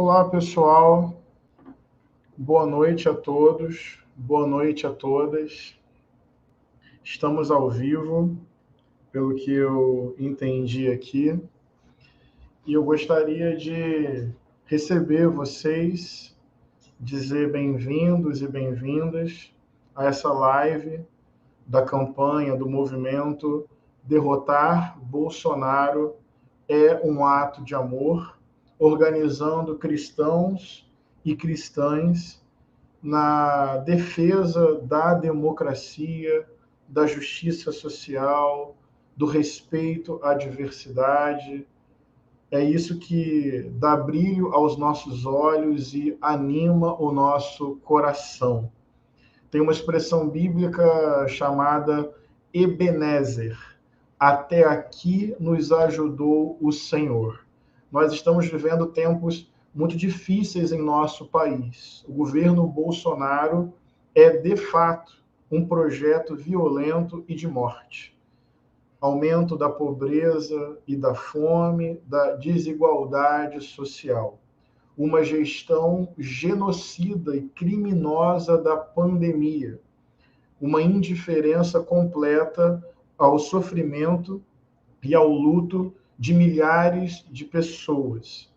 Olá, pessoal. Boa noite a todos. Boa noite a todas. Estamos ao vivo, pelo que eu entendi aqui, e eu gostaria de receber vocês, dizer bem-vindos e bem-vindas a essa live da campanha do movimento Derrotar Bolsonaro é um ato de amor, organizando cristãos e cristãs na defesa da democracia, da justiça social, do respeito à diversidade. É isso que dá brilho aos nossos olhos e anima o nosso coração. Tem uma expressão bíblica chamada Ebenezer. Até aqui nos ajudou o Senhor. Nós estamos vivendo tempos muito difíceis em nosso país. O governo Bolsonaro é, de fato, um projeto violento e de morte. Aumento da pobreza e da fome, da desigualdade social. Uma gestão genocida e criminosa da pandemia. Uma indiferença completa ao sofrimento e ao luto de milhares de pessoas.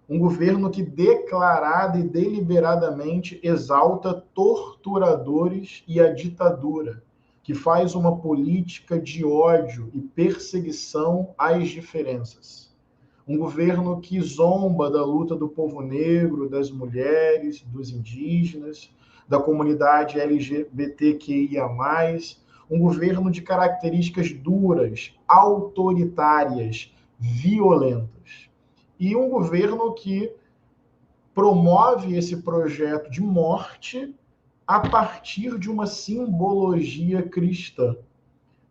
Um governo que declarada e deliberadamente exalta torturadores e a ditadura, que faz uma política de ódio e perseguição às diferenças. Um governo que zomba da luta do povo negro, das mulheres, dos indígenas, da comunidade LGBTQIA+, um governo de características duras, autoritárias, violentas. E um governo que promove esse projeto de morte a partir de uma simbologia cristã.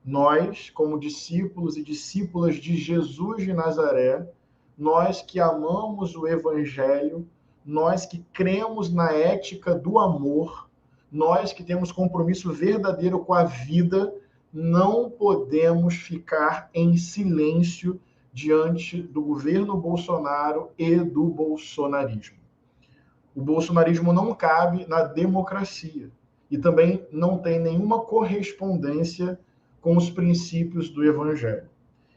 Nós, como discípulos e discípulas de Jesus de Nazaré, nós que amamos o Evangelho, nós que cremos na ética do amor, nós que temos compromisso verdadeiro com a vida, não podemos ficar em silêncio diante do governo Bolsonaro e do bolsonarismo. O bolsonarismo não cabe na democracia e também não tem nenhuma correspondência com os princípios do Evangelho.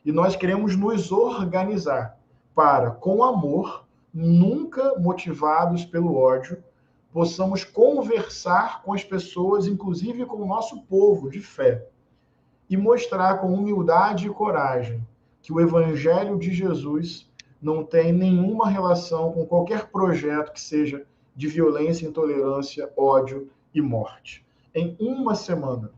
E nós queremos nos organizar para, com amor, nunca motivados pelo ódio, possamos conversar com as pessoas, inclusive com o nosso povo de fé, e mostrar com humildade e coragem que o Evangelho de Jesus não tem nenhuma relação com qualquer projeto que seja de violência, intolerância, ódio e morte. Em uma semana,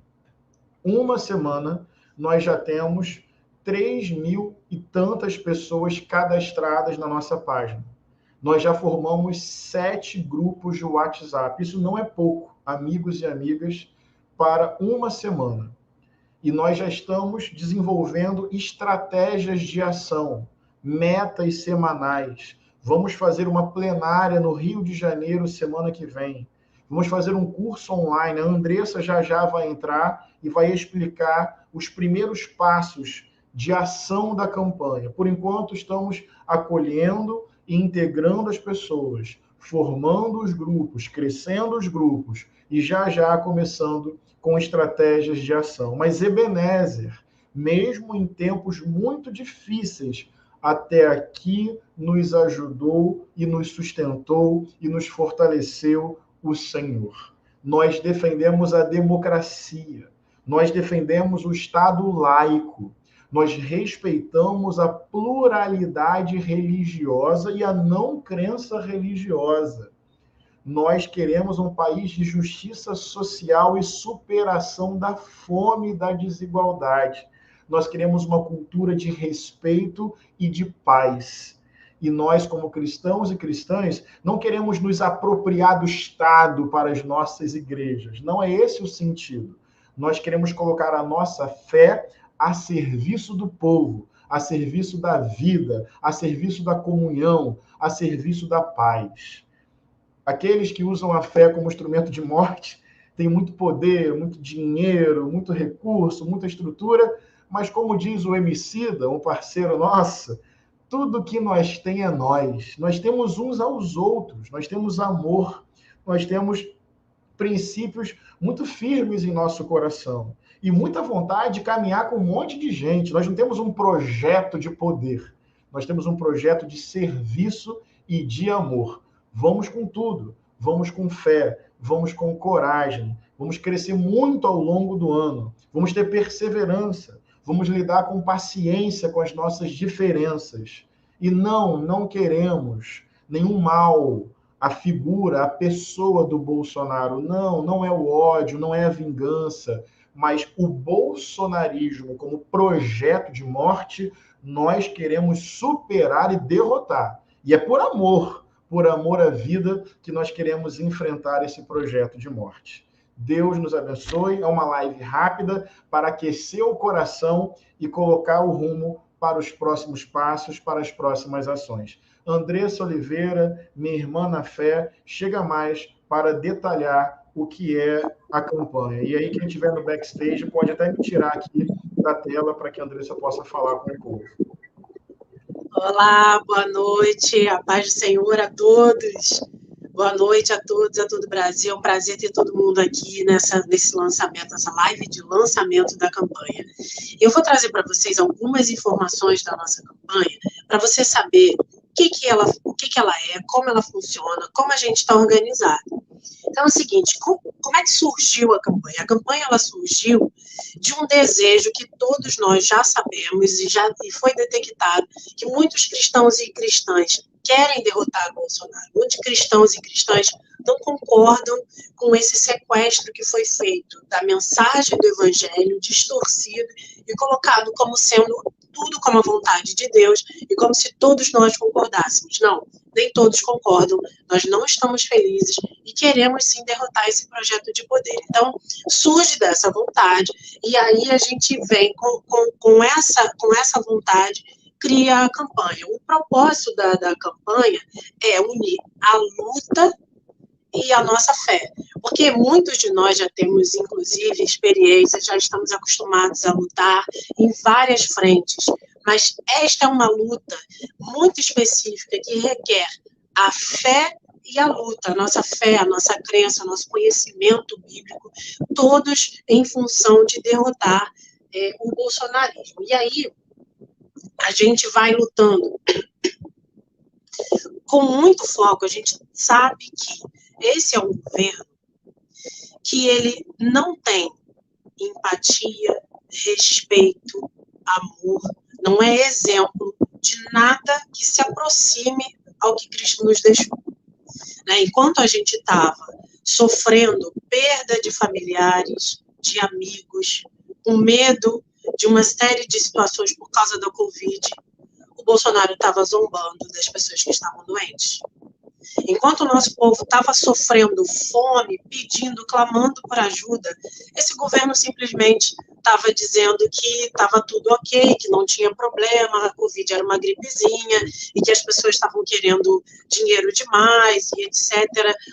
nós já temos 3.000 e tantas pessoas cadastradas na nossa página. Nós já formamos 7 grupos de WhatsApp. Isso não é pouco, amigos e amigas, para uma semana. E nós já estamos desenvolvendo estratégias de ação, metas semanais. Vamos fazer uma plenária no Rio de Janeiro semana que vem. Vamos fazer um curso online. A Andressa já vai entrar e vai explicar os primeiros passos de ação da campanha. Por enquanto, estamos acolhendo e integrando as pessoas, formando os grupos, crescendo os grupos e já começando com estratégias de ação. Mas Ebenezer, mesmo em tempos muito difíceis, até aqui nos ajudou e nos sustentou e nos fortaleceu o Senhor. Nós defendemos a democracia, nós defendemos o Estado laico, nós respeitamos a pluralidade religiosa e a não crença religiosa. Nós queremos um país de justiça social e superação da fome e da desigualdade. Nós queremos uma cultura de respeito e de paz. E nós, como cristãos e cristãs, não queremos nos apropriar do Estado para as nossas igrejas. Não é esse o sentido. Nós queremos colocar a nossa fé a serviço do povo, a serviço da vida, a serviço da comunhão, a serviço da paz. Aqueles que usam a fé como instrumento de morte têm muito poder, muito dinheiro, muito recurso, muita estrutura, mas como diz o Emicida, um parceiro nosso, Tudo que nós tem é nós. Nós temos uns aos outros, nós temos amor, nós temos princípios muito firmes em nosso coração e muita vontade de caminhar com um monte de gente. Nós não temos um projeto de poder, nós temos um projeto de serviço e de amor. Vamos com tudo, vamos com fé, vamos com coragem, vamos crescer muito ao longo do ano, vamos ter perseverança, vamos lidar com paciência com as nossas diferenças. E não queremos nenhum mal, a figura, a pessoa do Bolsonaro. Não é o ódio, não é a vingança, mas o bolsonarismo como projeto de morte, nós queremos superar e derrotar. E é por amor à vida, que nós queremos enfrentar esse projeto de morte. Deus nos abençoe. É uma live rápida para aquecer o coração e colocar o rumo para os próximos passos, para as próximas ações. Andressa Oliveira, minha irmã na fé, chega mais para detalhar o que é a campanha. E aí, quem estiver no backstage pode até me tirar aqui da tela para que a Andressa possa falar com o povo. Olá, boa noite, a paz do Senhor a todos. Boa noite a todos, a todo o Brasil. É um prazer ter todo mundo aqui nesse lançamento, essa live de lançamento da campanha. Eu vou trazer para vocês algumas informações da nossa campanha, para você saber o que ela é, como ela funciona, como a gente está organizado. Então é o seguinte, como é que surgiu a campanha? A campanha ela surgiu de um desejo que todos nós já sabemos e foi detectado que muitos cristãos e cristãs querem derrotar Bolsonaro. Muitos cristãos e cristãs não concordam com esse sequestro que foi feito da mensagem do evangelho distorcido e colocado como sendo tudo como a vontade de Deus e como se todos nós concordássemos. Não, nem todos concordam, nós não estamos felizes e queremos sim derrotar esse projeto de poder. Então, surge dessa vontade e aí a gente vem com essa vontade, cria a campanha. O propósito da campanha é unir a luta e a nossa fé, porque muitos de nós já temos, inclusive, experiências, já estamos acostumados a lutar em várias frentes, mas esta é uma luta muito específica que requer a fé e a luta, a nossa fé, a nossa crença, o nosso conhecimento bíblico, todos em função de derrotar o bolsonarismo. E aí, a gente vai lutando com muito foco. A gente sabe que esse é um governo que ele não tem empatia, respeito, amor, não é exemplo de nada que se aproxime ao que Cristo nos deixou. Né? Enquanto a gente estava sofrendo perda de familiares, de amigos, com medo de uma série de situações por causa da Covid, o Bolsonaro estava zombando das pessoas que estavam doentes. Enquanto o nosso povo estava sofrendo fome, pedindo, clamando por ajuda, esse governo simplesmente estava dizendo que estava tudo ok, que não tinha problema, a Covid era uma gripezinha, e que as pessoas estavam querendo dinheiro demais, e etc.,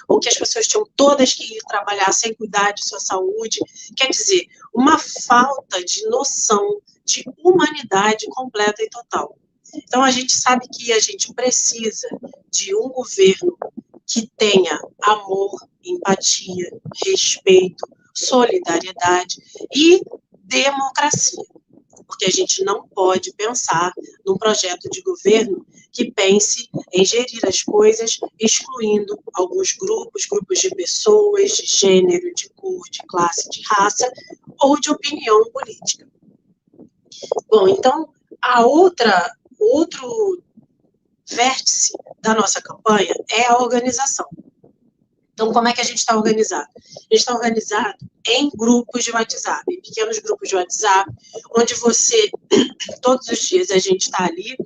ou que as pessoas tinham todas que ir trabalhar sem cuidar de sua saúde. Quer dizer, uma falta de noção de humanidade completa e total. Então, a gente sabe que a gente precisa de um governo que tenha amor, empatia, respeito, solidariedade e democracia. Porque a gente não pode pensar num projeto de governo que pense em gerir as coisas excluindo alguns grupos de pessoas, de gênero, de cor, de classe, de raça ou de opinião política. Bom, então, outro vértice da nossa campanha é a organização. Então, como é que a gente está organizado? A gente está organizado em grupos de WhatsApp, em pequenos grupos de WhatsApp, onde todos os dias a gente está ali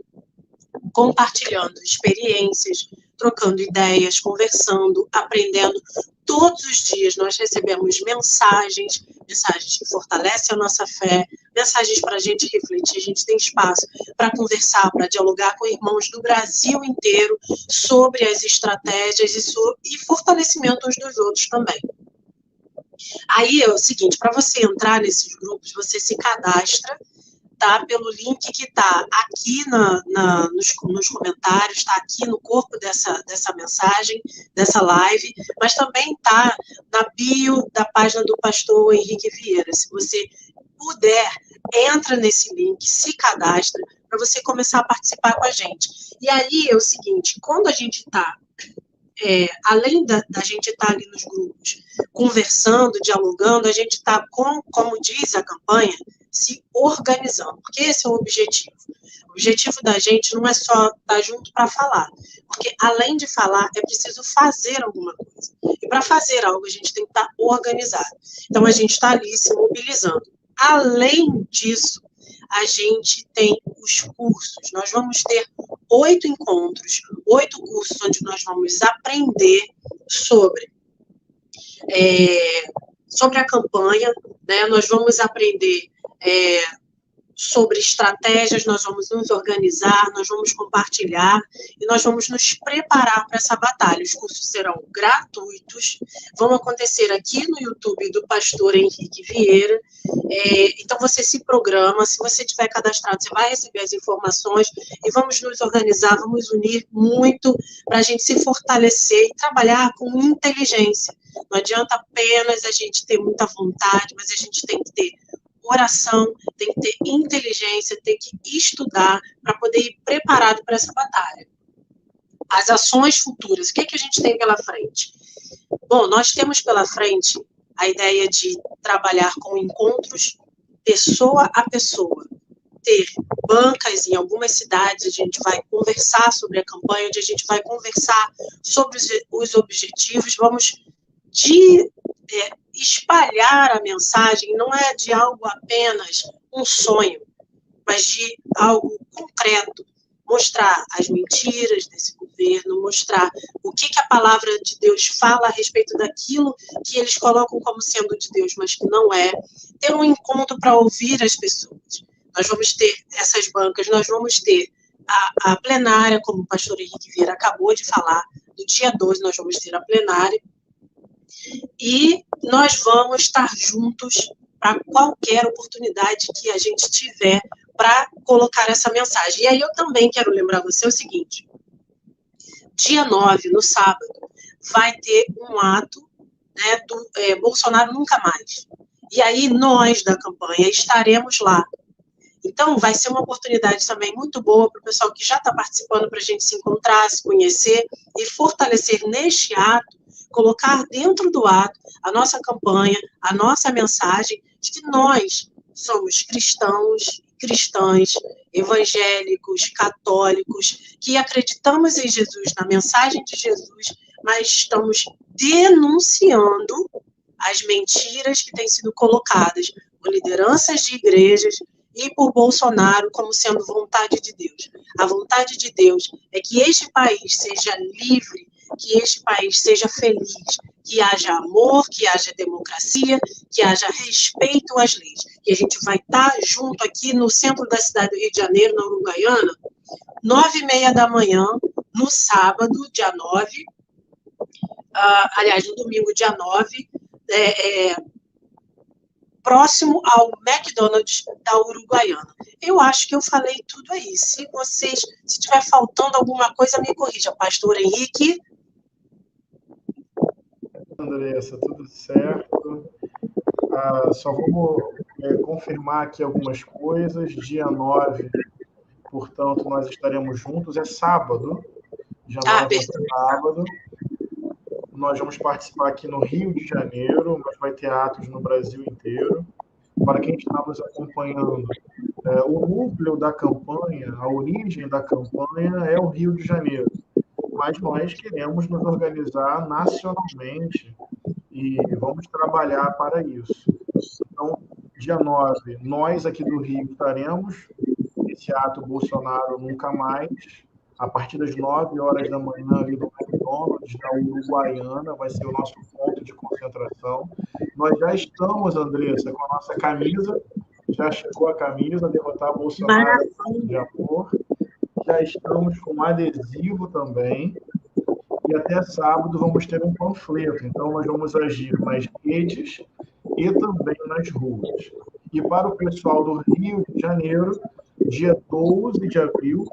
compartilhando experiências, trocando ideias, conversando, aprendendo. Todos os dias nós recebemos mensagens que fortalecem a nossa fé, mensagens para a gente refletir, a gente tem espaço para conversar, para dialogar com irmãos do Brasil inteiro sobre as estratégias e fortalecimento uns dos outros também. Aí é o seguinte, para você entrar nesses grupos, você se cadastra tá? Pelo link que está aqui nos comentários, está aqui no corpo dessa mensagem, dessa live, mas também está na bio da página do pastor Henrique Vieira. Se você puder, entra nesse link, se cadastra, para você começar a participar com a gente. E aí é o seguinte, quando a gente está, além da gente estar ali nos grupos, conversando, dialogando, a gente está, como diz a campanha, se organizando, porque esse é o objetivo. O objetivo da gente não é só estar junto para falar, porque além de falar, é preciso fazer alguma coisa. E para fazer algo, a gente tem que estar organizado. Então, a gente está ali se mobilizando. Além disso, a gente tem os cursos. Nós vamos ter 8 encontros, 8 cursos, onde nós vamos aprender sobre a campanha, né? Nós vamos aprender sobre estratégias, nós vamos nos organizar, nós vamos compartilhar e nós vamos nos preparar para essa batalha. Os cursos serão gratuitos, vão acontecer aqui no YouTube do pastor Henrique Vieira. Então você se programa, se você tiver cadastrado, você vai receber as informações e vamos nos organizar, vamos unir muito para a gente se fortalecer e trabalhar com inteligência. Não adianta apenas a gente ter muita vontade, mas a gente tem que ter oração, tem que ter inteligência, tem que estudar para poder ir preparado para essa batalha. As ações futuras, o que a gente tem pela frente? Bom, nós temos pela frente a ideia de trabalhar com encontros pessoa a pessoa, ter bancas em algumas cidades, a gente vai conversar sobre a campanha, onde a gente vai conversar sobre os objetivos, vamos espalhar a mensagem, não é de algo apenas um sonho, mas de algo concreto, mostrar as mentiras desse governo, mostrar o que a palavra de Deus fala a respeito daquilo que eles colocam como sendo de Deus, mas que não é, ter um encontro para ouvir as pessoas. Nós vamos ter essas bancas, nós vamos ter a plenária, como o pastor Henrique Vieira acabou de falar, no dia 12 nós vamos ter a plenária, e nós vamos estar juntos para qualquer oportunidade que a gente tiver para colocar essa mensagem. E aí eu também quero lembrar você o seguinte, dia 9, no sábado, vai ter um ato, né, do Bolsonaro Nunca Mais. E aí nós da campanha estaremos lá. Então vai ser uma oportunidade também muito boa para o pessoal que já está participando, para a gente se encontrar, se conhecer e fortalecer neste ato, colocar dentro do ato a nossa campanha, a nossa mensagem de que nós somos cristãos, cristãs, evangélicos, católicos, que acreditamos em Jesus, na mensagem de Jesus, mas estamos denunciando as mentiras que têm sido colocadas por lideranças de igrejas e por Bolsonaro como sendo vontade de Deus. A vontade de Deus é que este país seja livre, que este país seja feliz, que haja amor, que haja democracia, que haja respeito às leis. E a gente vai estar junto aqui no centro da cidade do Rio de Janeiro, na Uruguaiana, 9h30 da manhã, no sábado, dia 9, aliás, no domingo, dia 9, próximo ao McDonald's da Uruguaiana. Eu acho que eu falei tudo aí. Se tiver faltando alguma coisa, me corrija, pastor Henrique. Andressa, tudo certo. Só vamos confirmar aqui algumas coisas. Dia 9, portanto, nós estaremos juntos. É sábado. Dia 9 é sábado. Nós vamos participar aqui no Rio de Janeiro, mas vai ter atos no Brasil inteiro. Para quem está nos acompanhando, o núcleo da campanha, a origem da campanha é o Rio de Janeiro. Mas nós queremos nos organizar nacionalmente e vamos trabalhar para isso. Então, dia 9, nós aqui do Rio estaremos nesse ato Bolsonaro Nunca Mais, a partir das 9 horas da manhã ali do McDonald's, da Uruguaiana, vai ser o nosso ponto de concentração. Nós já estamos, Andressa, com a nossa camisa, já chegou a camisa, derrotar Bolsonaro de amor. Já estamos com adesivo também, e até sábado vamos ter um panfleto. Então, nós vamos agir nas redes e também nas ruas. E para o pessoal do Rio de Janeiro, dia 12 de abril,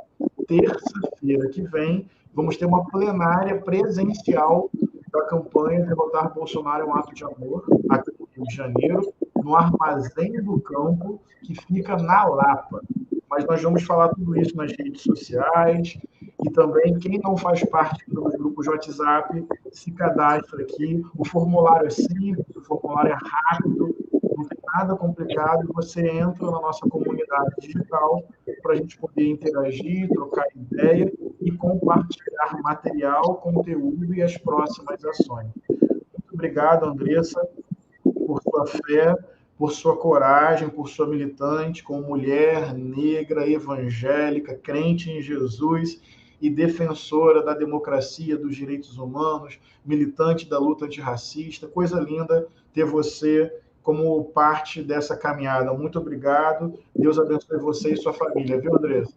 terça-feira que vem, vamos ter uma plenária presencial da campanha Derrotar Bolsonaro é um Ato de Amor, aqui no Rio de Janeiro, no Armazém do Campo, que fica na Lapa. Mas nós vamos falar tudo isso nas redes sociais e também quem não faz parte dos grupos de WhatsApp, se cadastra aqui. O formulário é simples, o formulário é rápido, não tem nada complicado, e você entra na nossa comunidade digital para a gente poder interagir, trocar ideia e compartilhar material, conteúdo e as próximas ações. Muito obrigado, Andressa, por sua fé, por sua coragem, por sua militante como mulher negra, evangélica, crente em Jesus e defensora da democracia, dos direitos humanos, militante da luta antirracista. Coisa linda ter você como parte dessa caminhada. Muito obrigado. Deus abençoe você e sua família, viu, Andressa?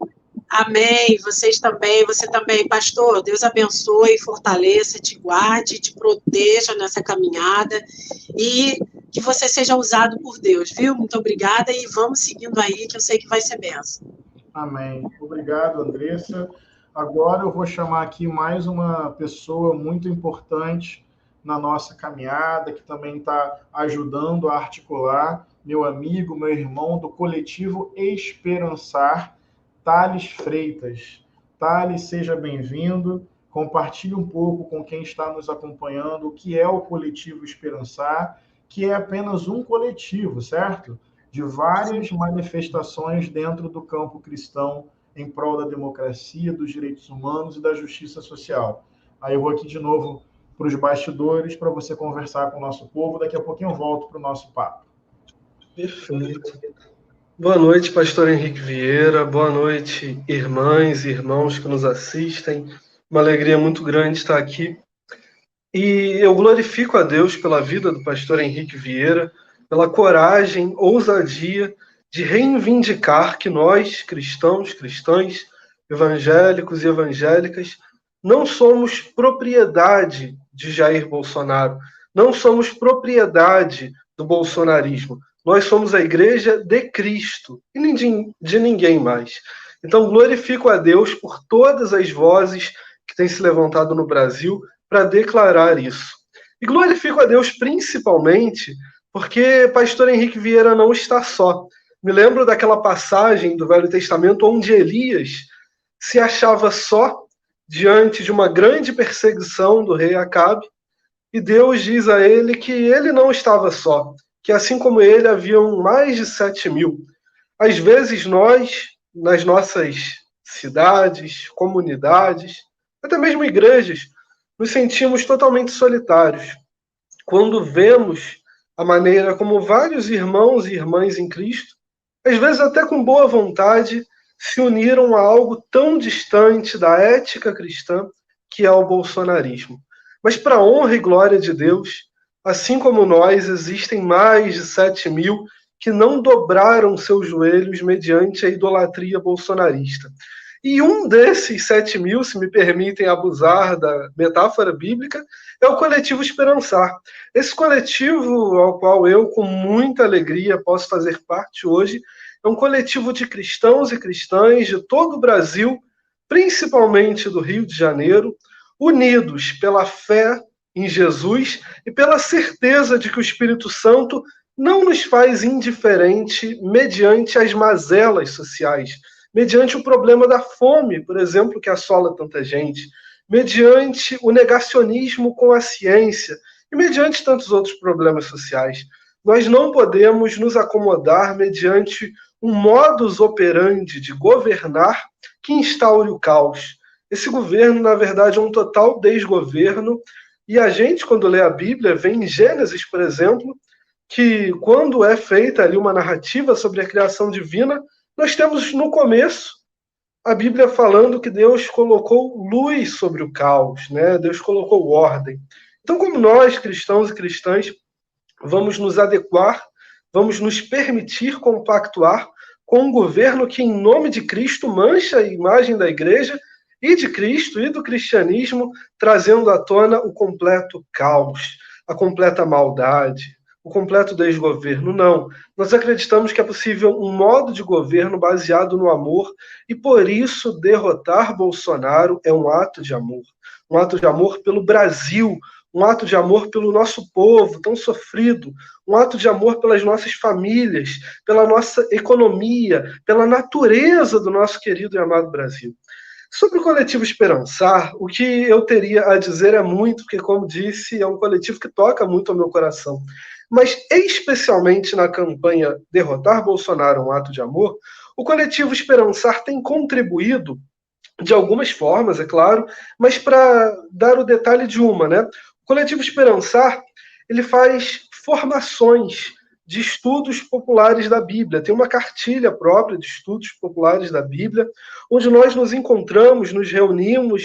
Amém. Vocês também, você também, pastor. Deus abençoe, fortaleça, te guarde, te proteja nessa caminhada e que você seja usado por Deus, viu? Muito obrigada e vamos seguindo aí, que eu sei que vai ser benção. Amém. Obrigado, Andressa. Agora eu vou chamar aqui mais uma pessoa muito importante na nossa caminhada, que também está ajudando a articular, meu amigo, meu irmão do coletivo Esperançar, Thales Freitas. Thales, seja bem-vindo. Compartilhe um pouco com quem está nos acompanhando o que é o coletivo Esperançar, que é apenas um coletivo, certo? De várias manifestações dentro do campo cristão em prol da democracia, dos direitos humanos e da justiça social. Aí eu vou aqui de novo para os bastidores para você conversar com o nosso povo. Daqui a pouquinho eu volto para o nosso papo. Perfeito. Boa noite, pastor Henrique Vieira. Boa noite, irmãs e irmãos que nos assistem. Uma alegria muito grande estar aqui. E eu glorifico a Deus pela vida do pastor Henrique Vieira, pela coragem, ousadia de reivindicar que nós, cristãos, cristãs, evangélicos e evangélicas, não somos propriedade de Jair Bolsonaro, não somos propriedade do bolsonarismo. Nós somos a igreja de Cristo e de ninguém mais. Então, glorifico a Deus por todas as vozes que têm se levantado no Brasil para declarar isso. E glorifico a Deus principalmente porque pastor Henrique Vieira não está só. Me lembro daquela passagem do Velho Testamento onde Elias se achava só diante de uma grande perseguição do rei Acabe, e Deus diz a ele que ele não estava só, que assim como ele haviam mais de 7.000. Às vezes nós, nas nossas cidades, comunidades, até mesmo igrejas, nos sentimos totalmente solitários quando vemos a maneira como vários irmãos e irmãs em Cristo, às vezes até com boa vontade, se uniram a algo tão distante da ética cristã que é o bolsonarismo. Mas para a honra e glória de Deus, assim como nós, existem mais de 7.000 que não dobraram seus joelhos mediante a idolatria bolsonarista. E um desses 7.000, se me permitem abusar da metáfora bíblica, é o coletivo Esperançar. Esse coletivo ao qual eu, com muita alegria, posso fazer parte hoje, é um coletivo de cristãos e cristãs de todo o Brasil, principalmente do Rio de Janeiro, unidos pela fé em Jesus e pela certeza de que o Espírito Santo não nos faz indiferente mediante as mazelas sociais, mediante o problema da fome, por exemplo, que assola tanta gente, mediante o negacionismo com a ciência e mediante tantos outros problemas sociais. Nós não podemos nos acomodar mediante um modus operandi de governar que instaure o caos. Esse governo, na verdade, é um total desgoverno, e a gente, quando lê a Bíblia, vê em Gênesis, por exemplo, que quando é feita ali uma narrativa sobre a criação divina, nós temos no começo a Bíblia falando que Deus colocou luz sobre o caos, né? Deus colocou ordem. Então, como nós, cristãos e cristãs, vamos nos adequar, vamos nos permitir compactuar com um governo que, em nome de Cristo, mancha a imagem da igreja e de Cristo e do cristianismo, trazendo à tona o completo caos, a completa maldade, o completo desgoverno. Não. Nós acreditamos que é possível um modo de governo baseado no amor e, por isso, derrotar Bolsonaro é um ato de amor. Um ato de amor pelo Brasil, um ato de amor pelo nosso povo tão sofrido, um ato de amor pelas nossas famílias, pela nossa economia, pela natureza do nosso querido e amado Brasil. Sobre o coletivo Esperançar, o que eu teria a dizer é muito, porque, como disse, é um coletivo que toca muito ao meu coração. Mas, especialmente na campanha Derrotar Bolsonaro, um ato de amor, o coletivo Esperançar tem contribuído de algumas formas, é claro, mas para dar o detalhe de uma, né? O coletivo Esperançar, ele faz formações de estudos populares da Bíblia. Tem uma cartilha própria de estudos populares da Bíblia, onde nós nos encontramos, nos reunimos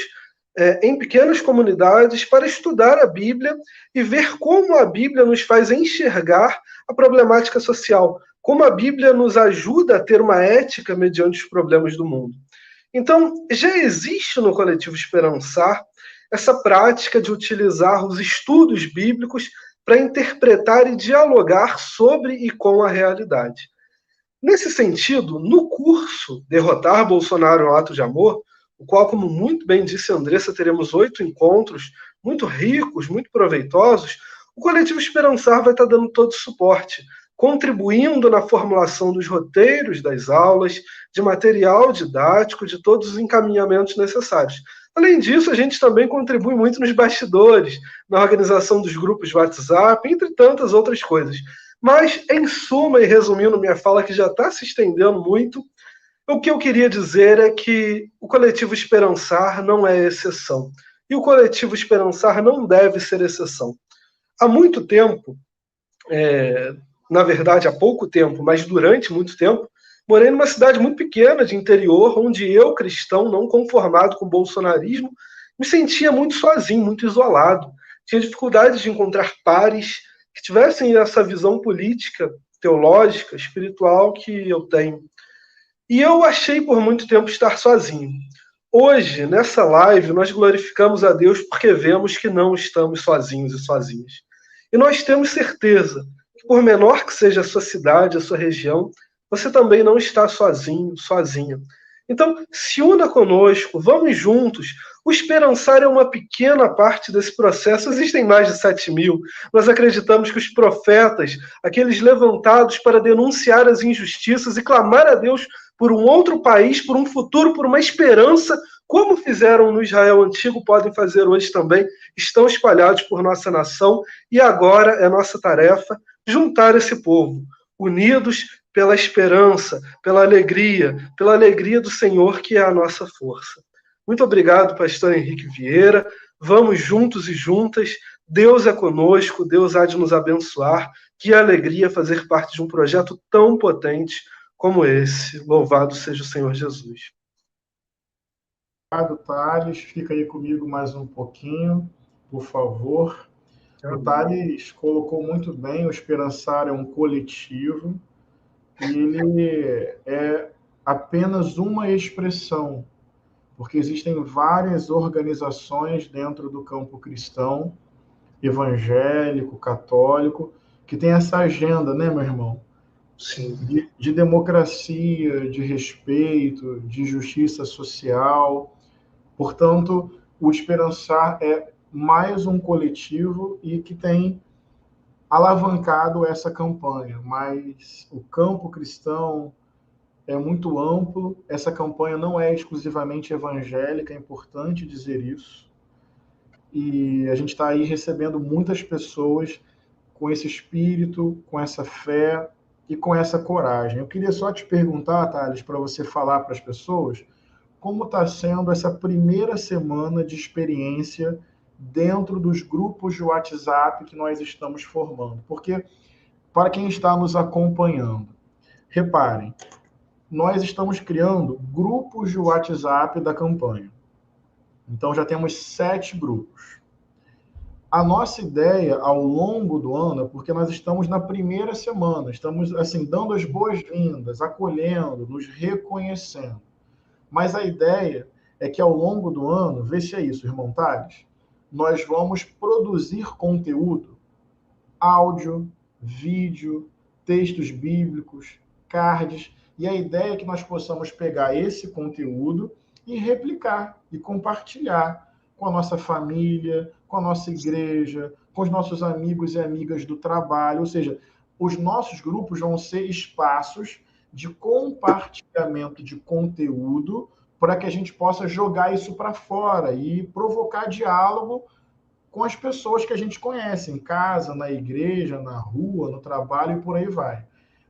em pequenas comunidades para estudar a Bíblia e ver como a Bíblia nos faz enxergar a problemática social, como a Bíblia nos ajuda a ter uma ética mediante os problemas do mundo. Então, já existe no coletivo Esperançar essa prática de utilizar os estudos bíblicos para interpretar e dialogar sobre e com a realidade. Nesse sentido, no curso Derrotar Bolsonaro, um ato de amor, o qual, como muito bem disse a Andressa, teremos 8 encontros muito ricos, muito proveitosos, o coletivo Esperançar vai estar dando todo o suporte, contribuindo na formulação dos roteiros das aulas, de material didático, de todos os encaminhamentos necessários. Além disso, a gente também contribui muito nos bastidores, na organização dos grupos de WhatsApp, entre tantas outras coisas. Mas, em suma, e resumindo minha fala, que já está se estendendo muito, o que eu queria dizer é que o coletivo Esperançar não é exceção. E o coletivo Esperançar não deve ser exceção. Há muito tempo, na verdade, há pouco tempo, mas durante muito tempo, morei numa cidade muito pequena de interior, onde eu, cristão, não conformado com o bolsonarismo, me sentia muito sozinho, muito isolado. Tinha dificuldade de encontrar pares que tivessem essa visão política, teológica, espiritual que eu tenho. E eu achei por muito tempo estar sozinho. Hoje, nessa live, nós glorificamos a Deus porque vemos que não estamos sozinhos e sozinhas. E nós temos certeza que, por menor que seja a sua cidade, a sua região, você também não está sozinho, sozinha. Então, se una conosco, vamos juntos. O Esperançar é uma pequena parte desse processo. Existem mais de 7.000. Nós acreditamos que os profetas, aqueles levantados para denunciar as injustiças e clamar a Deus por um outro país, por um futuro, por uma esperança, como fizeram no Israel antigo, podem fazer hoje também, estão espalhados por nossa nação, e agora é nossa tarefa juntar esse povo, unidos pela esperança, pela alegria do Senhor, que é a nossa força. Muito obrigado, pastor Henrique Vieira. Vamos juntos e juntas. Deus é conosco, Deus há de nos abençoar. Que alegria fazer parte de um projeto tão potente como esse. Louvado seja o Senhor Jesus. Obrigado, Thales. Fica aí comigo mais um pouquinho, por favor. O Thales colocou muito bem, o Esperançar é um coletivo, e ele é apenas uma expressão, porque existem várias organizações dentro do campo cristão, evangélico, católico, que tem essa agenda, né, meu irmão? Sim. De democracia, de respeito, de justiça social. Portanto, o Esperançar é mais um coletivo e que tem alavancado essa campanha, mas o campo cristão é muito amplo, essa campanha não é exclusivamente evangélica, é importante dizer isso, e a gente está aí recebendo muitas pessoas com esse espírito, com essa fé e com essa coragem. Eu queria só te perguntar, Thales, para você falar para as pessoas, como está sendo essa primeira semana de experiência dentro dos grupos de WhatsApp que nós estamos formando. Porque, para quem está nos acompanhando, reparem, nós estamos criando grupos de WhatsApp da campanha. Então, já temos 7 grupos. A nossa ideia, ao longo do ano, porque nós estamos na primeira semana, estamos assim dando as boas-vindas, acolhendo, nos reconhecendo. Mas a ideia é que, ao longo do ano, vê se é isso, irmão Thales, nós vamos produzir conteúdo, áudio, vídeo, textos bíblicos, cards, e a ideia é que nós possamos pegar esse conteúdo e replicar e compartilhar com a nossa família, com a nossa igreja, com os nossos amigos e amigas do trabalho. Ou seja, os nossos grupos vão ser espaços de compartilhamento de conteúdo para que a gente possa jogar isso para fora e provocar diálogo com as pessoas que a gente conhece, em casa, na igreja, na rua, no trabalho e por aí vai.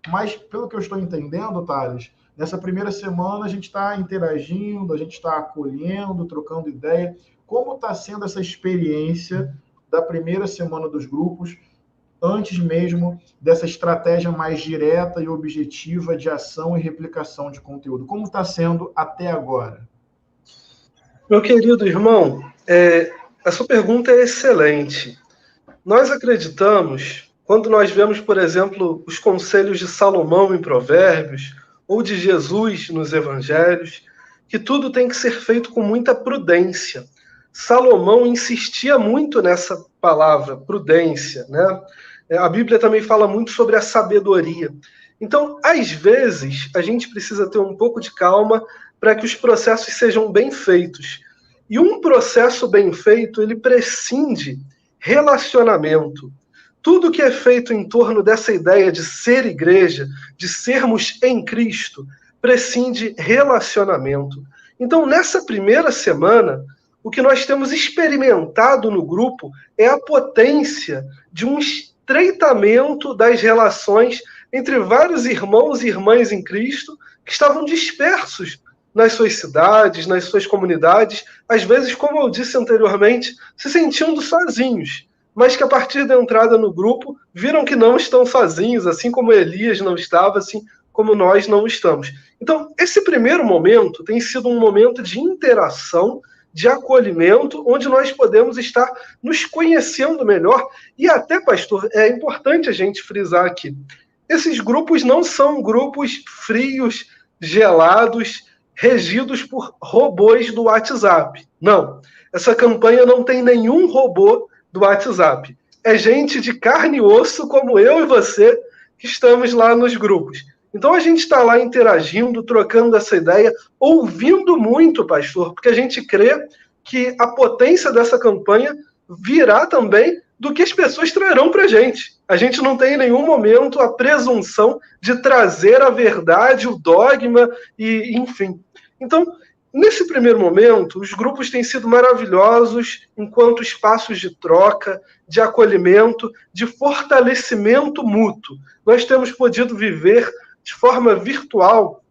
Mas, pelo que eu estou entendendo, Thales, nessa primeira semana a gente está interagindo, a gente está acolhendo, trocando ideia. Como está sendo essa experiência da primeira semana dos grupos, antes mesmo dessa estratégia mais direta e objetiva de ação e replicação de conteúdo? Como está sendo até agora? Meu querido irmão, a sua pergunta é excelente. Nós acreditamos, quando nós vemos, por exemplo, os conselhos de Salomão em Provérbios, ou de Jesus nos Evangelhos, que tudo tem que ser feito com muita prudência. Salomão insistia muito nessa palavra, prudência, né? A Bíblia também fala muito sobre a sabedoria. Então, às vezes, a gente precisa ter um pouco de calma para que os processos sejam bem feitos. E um processo bem feito, ele prescinde relacionamento. Tudo que é feito em torno dessa ideia de ser igreja, de sermos em Cristo, prescinde relacionamento. Então, nessa primeira semana, o que nós temos experimentado no grupo é a potência de um estreitamento das relações entre vários irmãos e irmãs em Cristo que estavam dispersos nas suas cidades, nas suas comunidades, às vezes, como eu disse anteriormente, se sentindo sozinhos, mas que a partir da entrada no grupo viram que não estão sozinhos, assim como Elias não estava, assim como nós não estamos. Então, esse primeiro momento tem sido um momento de interação, de acolhimento, onde nós podemos estar nos conhecendo melhor. E até, pastor, é importante a gente frisar aqui, esses grupos não são grupos frios, gelados, regidos por robôs do WhatsApp. Não, essa campanha não tem nenhum robô do WhatsApp. É gente de carne e osso, como eu e você, que estamos lá nos grupos. Então a gente está lá interagindo, trocando essa ideia, ouvindo muito, pastor, porque a gente crê que a potência dessa campanha virá também do que as pessoas trarão para a gente. A gente não tem em nenhum momento a presunção de trazer a verdade, o dogma, e enfim. Então, nesse primeiro momento, os grupos têm sido maravilhosos enquanto espaços de troca, de acolhimento, de fortalecimento mútuo. Nós temos podido viver de forma virtual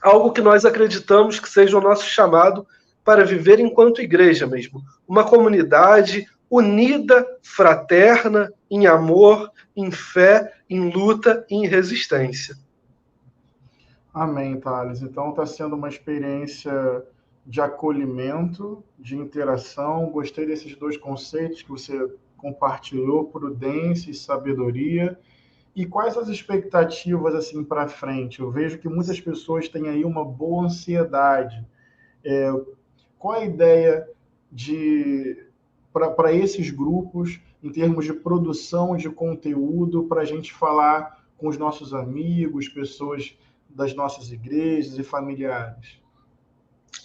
algo que nós acreditamos que seja o nosso chamado para viver enquanto igreja mesmo. Uma comunidade unida, fraterna, em amor, em fé, em luta e em resistência. Amém, Thales. Então está sendo uma experiência de acolhimento, de interação. Gostei desses dois conceitos que você compartilhou, prudência e sabedoria. E quais as expectativas assim para frente? Eu vejo que muitas pessoas têm aí uma boa ansiedade. Qual a ideia para esses grupos em termos de produção de conteúdo para a gente falar com os nossos amigos, pessoas das nossas igrejas e familiares?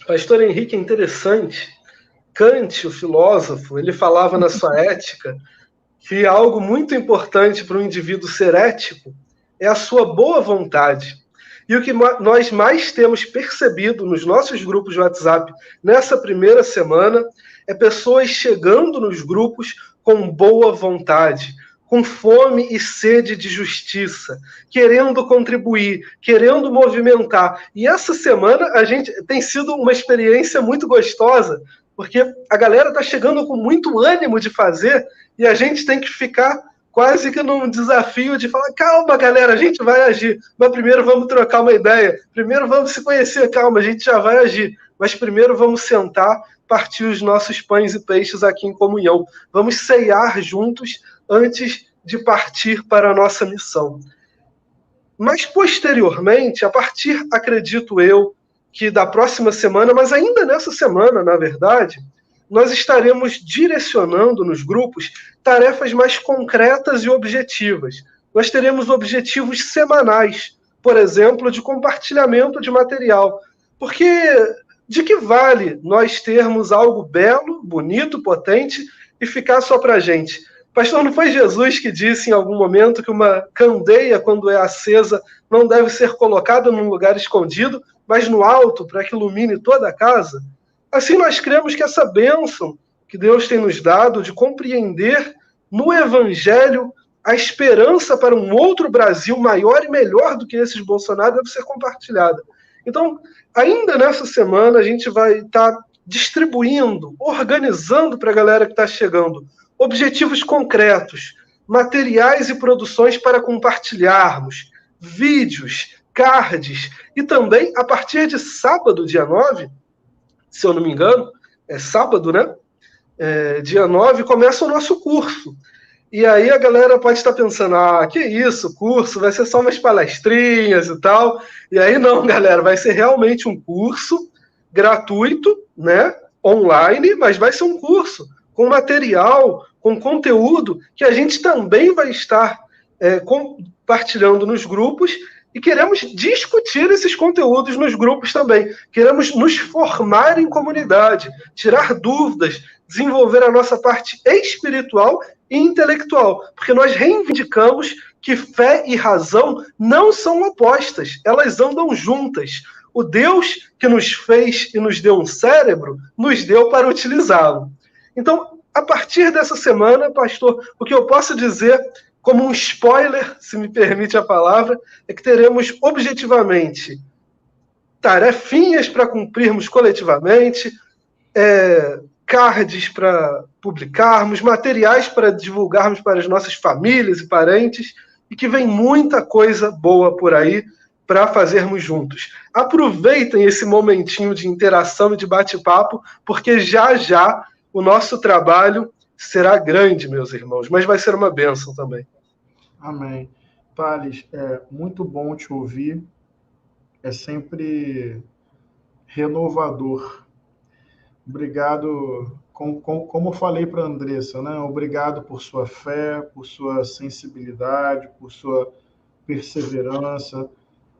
Pastor Henrique, é interessante. Kant, o filósofo, ele falava na sua ética que algo muito importante para um indivíduo ser ético é a sua boa vontade. E o que nós mais temos percebido nos nossos grupos de WhatsApp nessa primeira semana é pessoas chegando nos grupos com boa vontade, com fome e sede de justiça, querendo contribuir, querendo movimentar. E essa semana a gente tem sido uma experiência muito gostosa, porque a galera está chegando com muito ânimo de fazer e a gente tem que ficar quase que num desafio de falar, calma, galera, a gente vai agir, mas primeiro vamos trocar uma ideia, primeiro vamos se conhecer, calma, a gente já vai agir, mas primeiro vamos sentar, partir os nossos pães e peixes aqui em comunhão, vamos ceiar juntos antes de partir para a nossa missão. Mas, posteriormente, a partir, acredito eu, que da próxima semana, mas ainda nessa semana, na verdade, nós estaremos direcionando nos grupos tarefas mais concretas e objetivas. nós teremos objetivos semanais, por exemplo, de compartilhamento de material. Porque de que vale nós termos algo belo, bonito, potente e ficar só para a gente? Pastor, não foi Jesus que disse em algum momento que uma candeia, quando é acesa, não deve ser colocada num lugar escondido, mas no alto, para que ilumine toda a casa? Assim nós cremos que essa bênção que Deus tem nos dado de compreender no Evangelho a esperança para um outro Brasil maior e melhor do que esse de Bolsonaro deve ser compartilhada. Então, ainda nessa semana, a gente vai estar distribuindo, organizando para a galera que está chegando, objetivos concretos, materiais e produções para compartilharmos, vídeos, cards, e também, a partir de sábado, dia 9, se eu não me engano, é sábado, né? Dia 9, começa o nosso curso. E aí a galera pode estar pensando, que isso, curso, vai ser só umas palestrinhas e tal. E aí não, galera, vai ser realmente um curso gratuito, né? Online, mas vai ser um curso com material, com conteúdo que a gente também vai estar compartilhando nos grupos e queremos discutir esses conteúdos nos grupos também. Queremos nos formar em comunidade, tirar dúvidas, desenvolver a nossa parte espiritual e intelectual, porque nós reivindicamos que fé e razão não são opostas, elas andam juntas. O Deus que nos fez e nos deu um cérebro, nos deu para utilizá-lo. Então, a partir dessa semana, pastor, o que eu posso dizer, como um spoiler, se me permite a palavra, é que teremos objetivamente tarefinhas para cumprirmos coletivamente, cards para publicarmos, materiais para divulgarmos para as nossas famílias e parentes, e que vem muita coisa boa por aí para fazermos juntos. Aproveitem esse momentinho de interação e de bate-papo, porque já já o nosso trabalho será grande, meus irmãos, mas vai ser uma bênção também. Amém. Thales, é muito bom te ouvir, é sempre renovador. Obrigado, como eu falei para a Andressa, né? Obrigado por sua fé, por sua sensibilidade, por sua perseverança,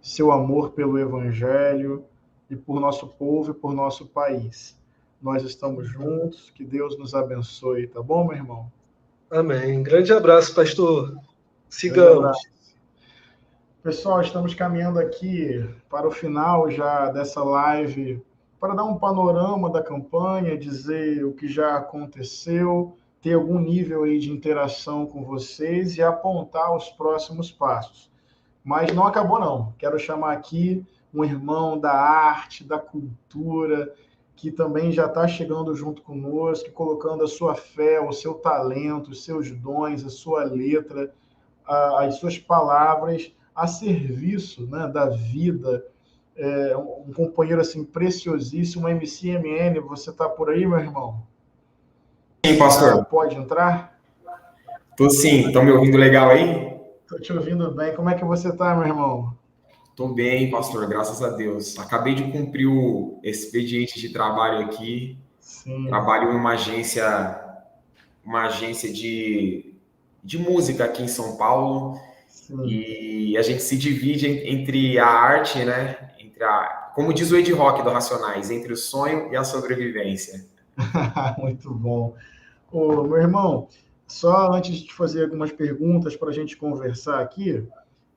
seu amor pelo Evangelho e por nosso povo e por nosso país. Nós estamos juntos, que Deus nos abençoe, tá bom, meu irmão? Amém. Grande abraço, pastor. Sigamos. Pessoal, estamos caminhando aqui para o final já dessa live, para dar um panorama da campanha, dizer o que já aconteceu, ter algum nível aí de interação com vocês e apontar os próximos passos. Mas não acabou, não. Quero chamar aqui um irmão da arte, da cultura, que também já está chegando junto conosco, colocando a sua fé, o seu talento, os seus dons, a sua letra, as suas palavras a serviço, né, da vida. Um companheiro assim preciosíssimo, MCMN, você está por aí, meu irmão? Sim, pastor. Pode entrar? Tô sim, estão me ouvindo legal aí? Estou te ouvindo bem. Como é que você está, meu irmão? Tô bem, pastor, graças a Deus. Acabei de cumprir o expediente de trabalho aqui. Sim. Trabalho em uma agência de música aqui em São Paulo. Sim. E a gente se divide entre a arte, né? Como diz o Ed Rock do Racionais, entre o sonho e a sobrevivência. Muito bom. Meu irmão, só antes de te fazer algumas perguntas para a gente conversar aqui,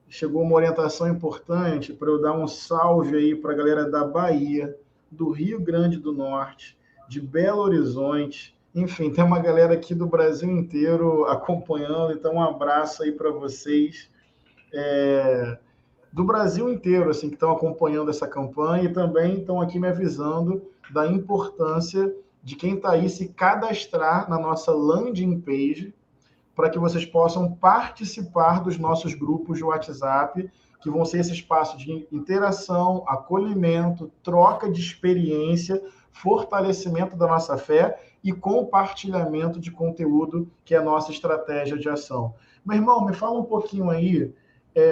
chegou uma orientação importante para eu dar um salve aí para a galera da Bahia, do Rio Grande do Norte, de Belo Horizonte, enfim, tem uma galera aqui do Brasil inteiro acompanhando, então um abraço aí para vocês, do Brasil inteiro, assim, que estão acompanhando essa campanha e também estão aqui me avisando da importância de quem está aí se cadastrar na nossa landing page, para que vocês possam participar dos nossos grupos de WhatsApp, que vão ser esse espaço de interação, acolhimento, troca de experiência, fortalecimento da nossa fé e compartilhamento de conteúdo, que é a nossa estratégia de ação. Meu irmão, me fala um pouquinho aí,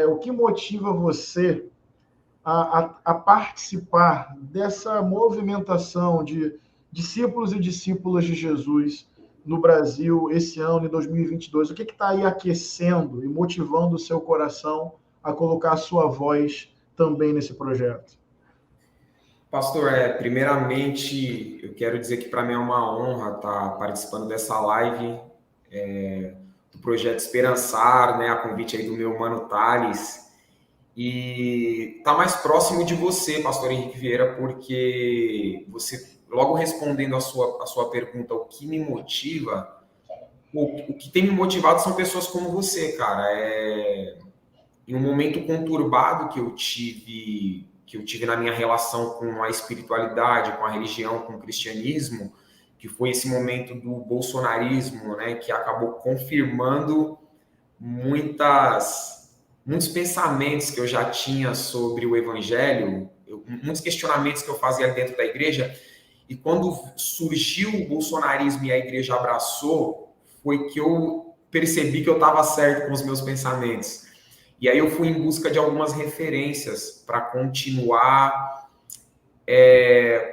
o que motiva você a participar dessa movimentação de discípulos e discípulas de Jesus no Brasil esse ano, em 2022? O que está aí aquecendo e motivando o seu coração a colocar a sua voz também nesse projeto? Pastor, primeiramente, eu quero dizer que para mim é uma honra estar participando dessa live do Projeto Esperançar, né, a convite aí do meu mano Thales, e estar mais próximo de você, Pastor Henrique Vieira, porque você, logo respondendo a sua pergunta, o que me motiva, o que tem me motivado são pessoas como você, cara. Em um momento conturbado que eu tive na minha relação com a espiritualidade, com a religião, com o cristianismo, que foi esse momento do bolsonarismo, né, que acabou confirmando muitos pensamentos que eu já tinha sobre o evangelho, muitos questionamentos que eu fazia dentro da igreja, e quando surgiu o bolsonarismo e a igreja abraçou, foi que eu percebi que eu estava certo com os meus pensamentos. E aí eu fui em busca de algumas referências para continuar,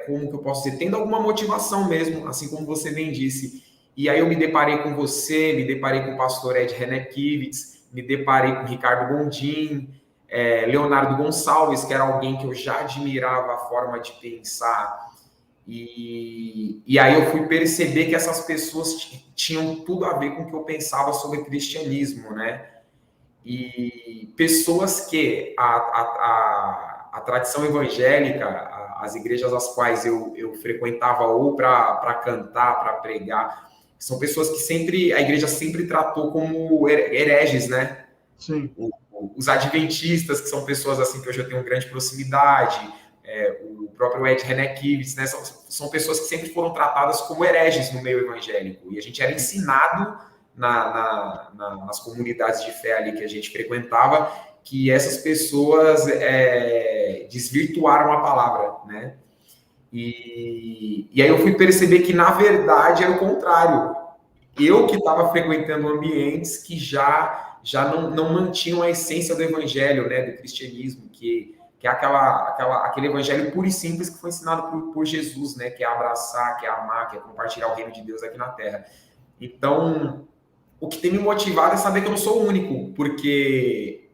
como que eu posso dizer, tendo alguma motivação mesmo, assim como você bem disse. E aí eu me deparei com você, me deparei com o pastor Ed Renekiewicz, me deparei com o Ricardo Gondim, Leonardo Gonçalves, que era alguém que eu já admirava a forma de pensar. E aí eu fui perceber que essas pessoas tinham tudo a ver com o que eu pensava sobre cristianismo, né? E pessoas que a tradição evangélica, as igrejas às quais eu frequentava ou para cantar, para pregar, são pessoas que a igreja sempre tratou como hereges, né? Sim. Os adventistas, que são pessoas assim que hoje eu tenho grande proximidade, o próprio Ed Renekiewicz, né? São pessoas que sempre foram tratadas como hereges no meio evangélico. E a gente era ensinado nas comunidades de fé ali que a gente frequentava, que essas pessoas desvirtuaram a palavra, né? E aí eu fui perceber que, na verdade, era o contrário. Eu que estava frequentando ambientes que já não mantinham a essência do evangelho, né, do cristianismo, que é aquele evangelho puro e simples que foi ensinado por Jesus, né, que é abraçar, que é amar, que é compartilhar o reino de Deus aqui na Terra. Então, o que tem me motivado é saber que eu não sou o único, porque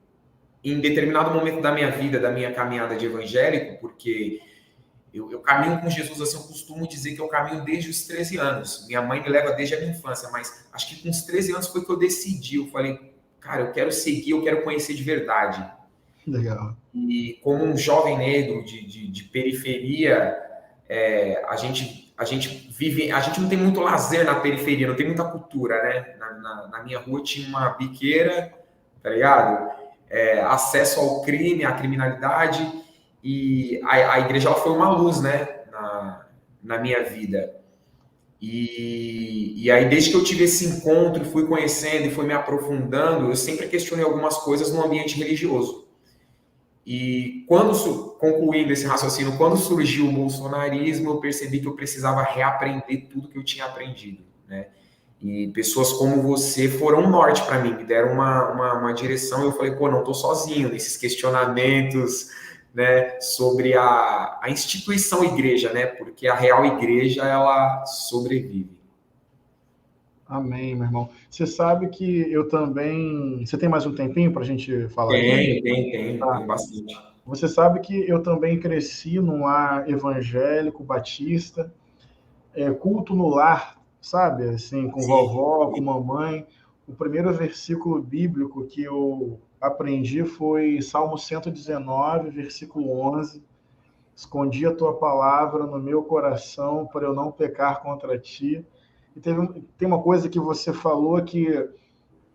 em determinado momento da minha vida, da minha caminhada de evangélico, porque eu caminho com Jesus, assim, eu costumo dizer que eu caminho desde os 13 anos. Minha mãe me leva desde a minha infância, mas acho que com os 13 anos foi que eu decidi. Eu falei, cara, eu quero seguir, eu quero conhecer de verdade. Legal. E como um jovem negro de periferia, a gente vive, a gente não tem muito lazer na periferia, não tem muita cultura, né? Na minha rua tinha uma biqueira, tá ligado? Acesso ao crime, à criminalidade, e a igreja ela foi uma luz, né? Na minha vida. E aí, desde que eu tive esse encontro, fui conhecendo e fui me aprofundando, eu sempre questionei algumas coisas no ambiente religioso. E concluindo esse raciocínio, quando surgiu o bolsonarismo, eu percebi que eu precisava reaprender tudo que eu tinha aprendido, né? E pessoas como você foram um norte para mim, me deram uma direção, e eu falei, pô, não estou sozinho nesses questionamentos, né, sobre a instituição igreja, né? Porque a real igreja, ela sobrevive. Amém, meu irmão. Você sabe que eu também... Você tem mais um tempinho para a gente falar aqui? Tem bastante. Você sabe que eu também cresci num lar evangélico, batista, culto no lar, sabe? Assim, com vovó, com mamãe. O primeiro versículo bíblico que eu aprendi foi Salmo 119, versículo 11. Escondi a tua palavra no meu coração para eu não pecar contra ti. E tem uma coisa que você falou que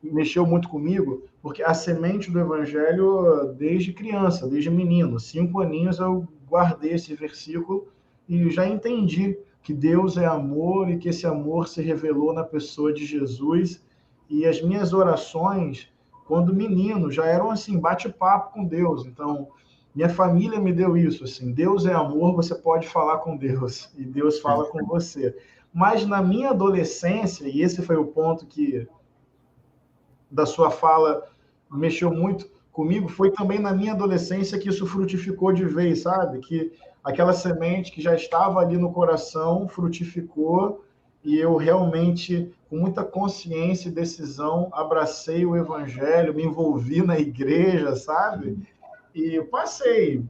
mexeu muito comigo, porque a semente do evangelho, desde criança, desde menino, 5 aninhos, eu guardei esse versículo e já entendi que Deus é amor e que esse amor se revelou na pessoa de Jesus. E as minhas orações, quando menino, já eram assim, bate-papo com Deus. Então, minha família me deu isso, assim, Deus é amor, você pode falar com Deus, e Deus fala com você. Mas na minha adolescência, e esse foi o ponto que da sua fala mexeu muito comigo, foi também na minha adolescência que isso frutificou de vez, sabe? Que aquela semente que já estava ali no coração frutificou e eu realmente, com muita consciência e decisão, abracei o evangelho, me envolvi na igreja, sabe? E passei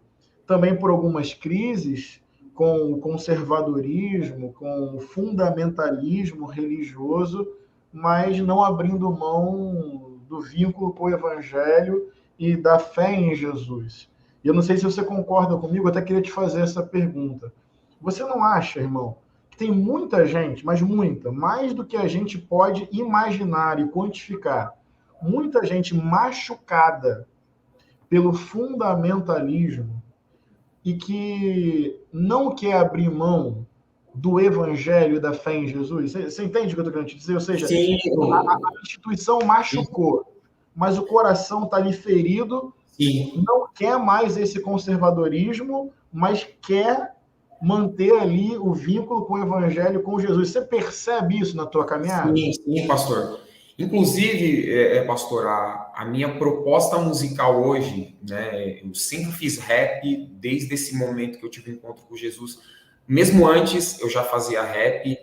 também por algumas crises com o conservadorismo, com o fundamentalismo religioso, mas não abrindo mão do vínculo com o evangelho e da fé em Jesus. E eu não sei se você concorda comigo, eu até queria te fazer essa pergunta. Você não acha, irmão, que tem muita gente, mas muita, mais do que a gente pode imaginar e quantificar, muita gente machucada pelo fundamentalismo e que não quer abrir mão do evangelho e da fé em Jesus? Você entende o que eu estou querendo te dizer? Ou seja, Sim. a instituição machucou, mas o coração está ali ferido, Sim. não quer mais esse conservadorismo, mas quer manter ali o vínculo com o evangelho, com Jesus. Você percebe isso na tua caminhada? Sim, pastor. Inclusive, pastor, a minha proposta musical hoje, né? Eu sempre fiz rap desde esse momento que eu tive um encontro com Jesus. Mesmo antes, eu já fazia rap.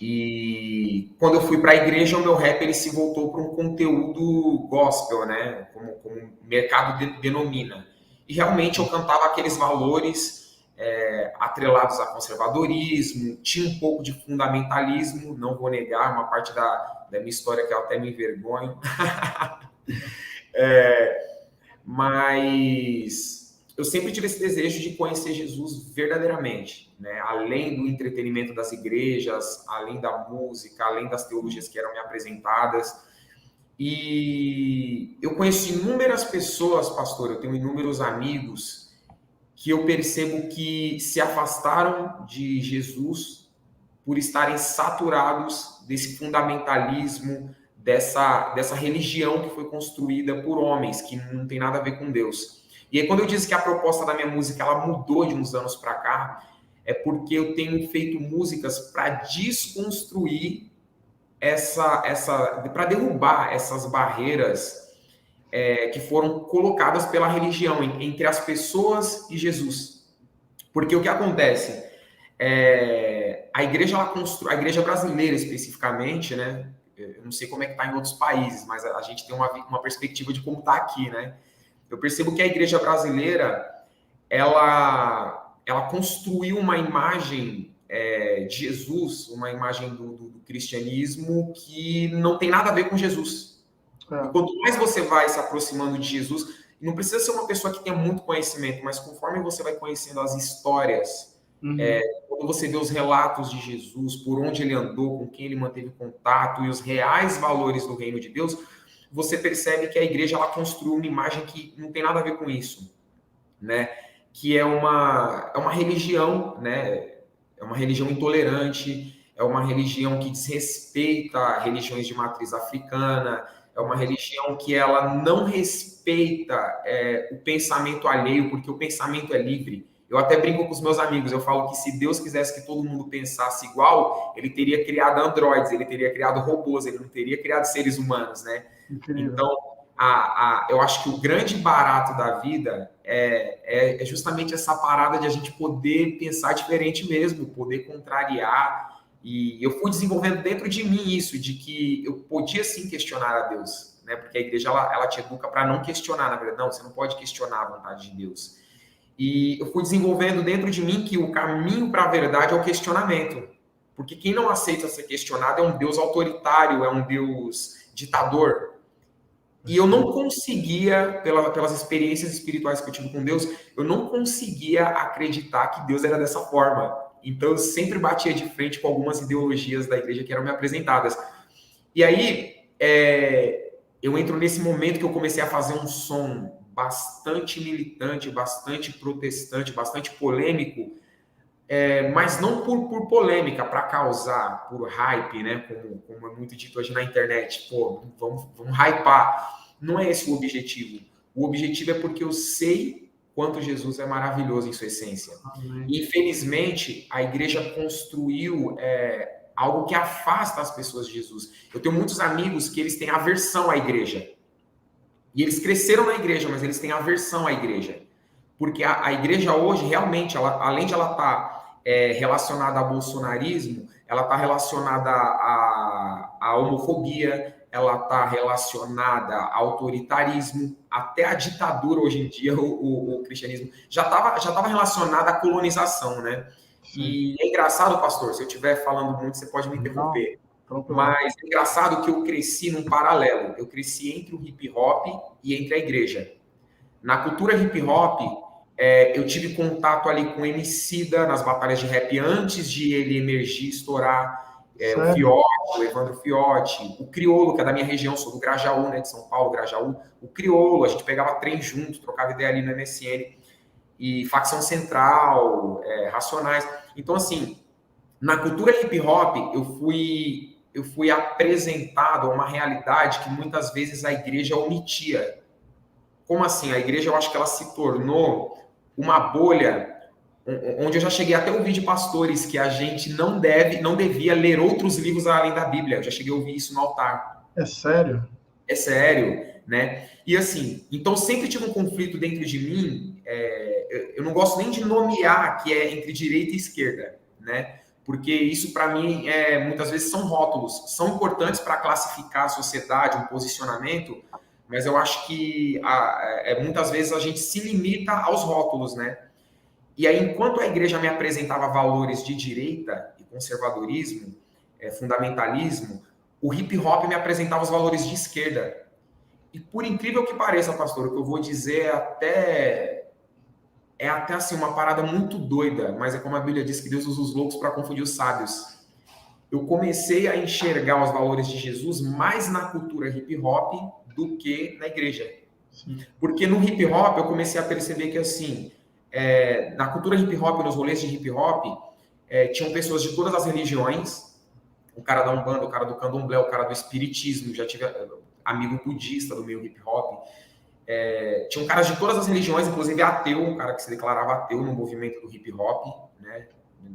E quando eu fui para a igreja, o meu rap ele se voltou para um conteúdo gospel, né? Como o mercado denomina. E realmente eu cantava aqueles valores atrelados a conservadorismo, tinha um pouco de fundamentalismo, não vou negar, uma parte da minha história que eu até me envergonho. Mas eu sempre tive esse desejo de conhecer Jesus verdadeiramente, né? Além do entretenimento das igrejas, além da música, além das teologias que eram me apresentadas. E eu conheço inúmeras pessoas, pastor, eu tenho inúmeros amigos que eu percebo que se afastaram de Jesus por estarem saturados desse fundamentalismo, dessa religião que foi construída por homens, que não tem nada a ver com Deus. E aí, quando eu disse que a proposta da minha música ela mudou de uns anos para cá, é porque eu tenho feito músicas para desconstruir para derrubar essas barreiras que foram colocadas pela religião entre as pessoas e Jesus. Porque o que acontece? A igreja a igreja brasileira especificamente, né? Eu não sei como é que está em outros países, mas a gente tem uma perspectiva de como está aqui, né? Eu percebo que a igreja brasileira ela construiu uma imagem de Jesus, uma imagem do cristianismo que não tem nada a ver com Jesus. E quanto mais você vai se aproximando de Jesus, não precisa ser uma pessoa que tenha muito conhecimento, mas conforme você vai conhecendo as histórias, quando você vê os relatos de Jesus, por onde ele andou, com quem ele manteve contato e os reais valores do reino de Deus, você percebe que a igreja ela construiu uma imagem que não tem nada a ver com isso, né? Que é uma religião, né? É uma religião intolerante, é uma religião que desrespeita religiões de matriz africana, é uma religião que ela não respeita o pensamento alheio, porque o pensamento é livre. Eu até brinco com os meus amigos, eu falo que se Deus quisesse que todo mundo pensasse igual, ele teria criado androides, ele teria criado robôs, ele não teria criado seres humanos, né? Incrível. Então, eu acho que o grande barato da vida é justamente essa parada de a gente poder pensar diferente mesmo, poder contrariar. E eu fui desenvolvendo dentro de mim isso, de que eu podia sim questionar a Deus, né? Porque a igreja ela te educa para não questionar, na verdade. Não, você não pode questionar a vontade de Deus. E eu fui desenvolvendo dentro de mim que o caminho para a verdade é o questionamento. Porque quem não aceita ser questionado é um Deus autoritário, é um Deus ditador. E eu não conseguia, pelas experiências espirituais que eu tive com Deus, eu não conseguia acreditar que Deus era dessa forma. Então, eu sempre batia de frente com algumas ideologias da igreja que eram me apresentadas. E aí, eu entro nesse momento que eu comecei a fazer um som bastante militante, bastante protestante, bastante polêmico, mas não por polêmica, para causar, por hype, né? Como é muito dito hoje na internet. Pô, vamos hypar. Não é esse o objetivo. O objetivo é porque eu sei quanto Jesus é maravilhoso em sua essência. Amém. Infelizmente, a igreja construiu algo que afasta as pessoas de Jesus. Eu tenho muitos amigos que eles têm aversão à igreja. E eles cresceram na igreja, mas eles têm aversão à igreja. Porque a igreja hoje, realmente, além de ela estar relacionada ao bolsonarismo, ela está relacionada à homofobia, ela está relacionada ao autoritarismo, até a ditadura hoje em dia, o cristianismo já estava relacionado à colonização, né? Sim. E é engraçado, pastor, se eu estiver falando muito, você pode me interromper. Não, mas é engraçado que eu cresci num paralelo. Eu cresci entre o hip hop e entre a igreja. Na cultura hip hop, eu tive contato ali com o Emicida nas batalhas de rap antes de ele emergir, estourar. O Fiote, o Evandro Fiote, o Criolo, que é da minha região, sou do Grajaú, né, de São Paulo, Grajaú. O Criolo, a gente pegava trem junto, trocava ideia ali no MSN. E Facção Central, Racionais. Então, assim, na cultura hip hop, eu fui apresentado a uma realidade que muitas vezes a igreja omitia. Como assim? A igreja, eu acho que ela se tornou uma bolha onde eu já cheguei até a ouvir de pastores que a gente não devia ler outros livros além da Bíblia. Eu já cheguei a ouvir isso no altar. É sério? É sério, né? E assim, então sempre tive um conflito dentro de mim, eu não gosto nem de nomear que é entre direita e esquerda, né? Porque isso para mim muitas vezes são rótulos, são importantes para classificar a sociedade, um posicionamento, mas eu acho que muitas vezes a gente se limita aos rótulos, né? E aí, enquanto a igreja me apresentava valores de direita e conservadorismo, fundamentalismo, o hip hop me apresentava os valores de esquerda. E por incrível que pareça, pastor, o que eu vou dizer é até assim uma parada muito doida, mas é como a Bíblia diz que Deus usa os loucos para confundir os sábios. Eu comecei a enxergar os valores de Jesus mais na cultura hip hop do que na igreja. Sim. Porque no hip hop eu comecei a perceber que assim, na cultura hip hop, nos rolês de hip hop, tinham pessoas de todas as religiões, o cara da Umbanda, o cara do Candomblé, o cara do Espiritismo, já tive amigo budista do meio hip hop, tinham caras de todas as religiões, inclusive ateu, um cara que se declarava ateu no movimento do hip hop, né?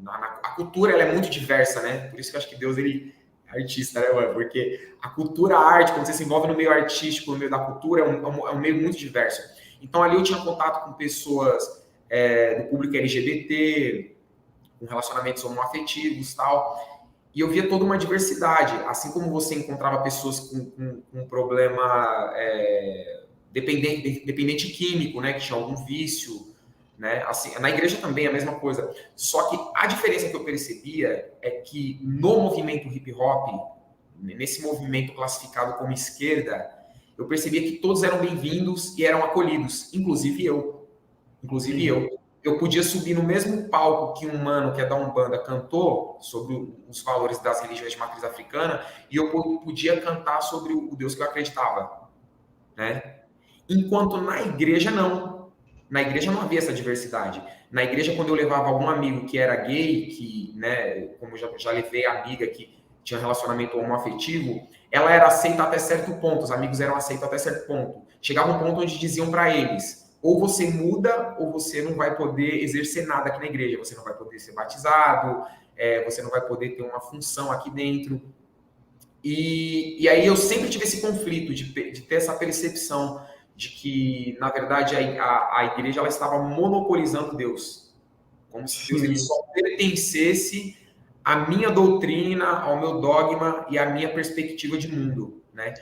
A cultura ela é muito diversa, né? Por isso que eu acho que Deus ele é artista, né, mano? Porque a cultura, a arte, quando você se envolve no meio artístico, no meio da cultura, é um meio muito diverso. Então ali eu tinha contato com pessoas do público LGBT, com relacionamentos homoafetivos e tal, e eu via toda uma diversidade, assim como você encontrava pessoas com problema dependente químico, né, que tinha algum vício, né, assim, na igreja também é a mesma coisa, só que a diferença que eu percebia é que no movimento hip hop, nesse movimento classificado como esquerda, eu percebia que todos eram bem-vindos e eram acolhidos, inclusive eu. Eu podia subir no mesmo palco que um mano que é da Umbanda cantou sobre os valores das religiões de matriz africana e eu podia cantar sobre o Deus que eu acreditava, né? Enquanto na igreja não. Na igreja não havia essa diversidade. Na igreja, quando eu levava algum amigo que era gay, que, né, como eu já levei amiga que tinha relacionamento homoafetivo, ela era aceita até certo ponto, os amigos eram aceitos até certo ponto. Chegava um ponto onde diziam para eles: ou você muda, ou você não vai poder exercer nada aqui na igreja. Você não vai poder ser batizado, você não vai poder ter uma função aqui dentro. E aí eu sempre tive esse conflito de ter essa percepção de que, na verdade, a igreja ela estava monopolizando Deus. Como se Deus ele só pertencesse à minha doutrina, ao meu dogma e à minha perspectiva de mundo, né?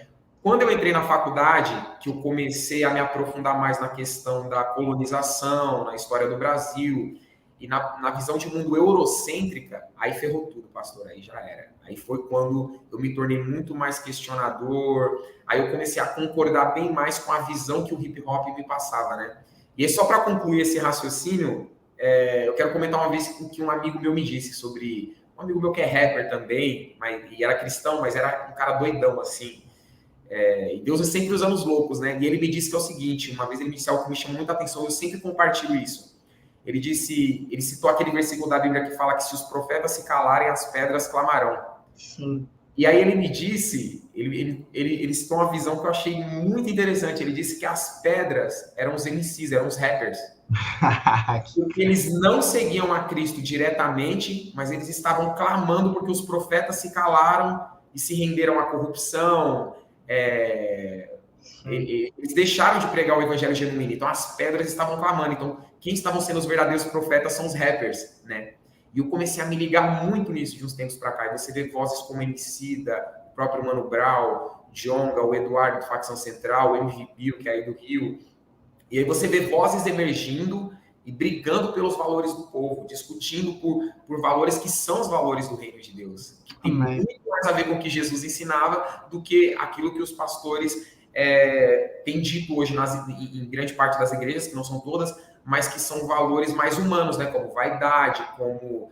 Quando eu entrei na faculdade, que eu comecei a me aprofundar mais na questão da colonização, na história do Brasil, e na visão de mundo eurocêntrica, aí ferrou tudo, pastor, aí já era. Aí foi quando eu me tornei muito mais questionador, aí eu comecei a concordar bem mais com a visão que o hip hop me passava, né? E aí, só para concluir esse raciocínio, eu quero comentar uma vez o que um amigo meu me disse sobre... Um amigo meu que é rapper também, e era cristão, mas era um cara doidão, assim. E Deus é sempre usando os loucos, né? E ele me disse que é o seguinte, uma vez ele me disse algo que me chamou muita atenção, eu sempre compartilho isso. Ele citou aquele versículo da Bíblia que fala que se os profetas se calarem, as pedras clamarão. Sim. E aí ele me disse, ele citou uma visão que eu achei muito interessante. Ele disse que as pedras eram os MCs, eram os rappers. Porque eles não seguiam a Cristo diretamente, mas eles estavam clamando porque os profetas se calaram e se renderam à corrupção. Eles deixaram de pregar o evangelho genuíno. Então as pedras estavam clamando. Então quem estavam sendo os verdadeiros profetas são os rappers, né? E E eu comecei a me ligar muito nisso de uns tempos para cá. E você vê vozes como Emicida, o próprio Mano Brown, Djonga, o Eduardo do Facção Central, o MVP, que é aí do Rio. E aí você vê vozes emergindo e brigando pelos valores do povo, discutindo por valores que são os valores do reino de Deus, que tem muito mais a ver com o que Jesus ensinava do que aquilo que os pastores têm dito hoje em grande parte das igrejas, que não são todas, mas que são valores mais humanos, né? Como vaidade, como...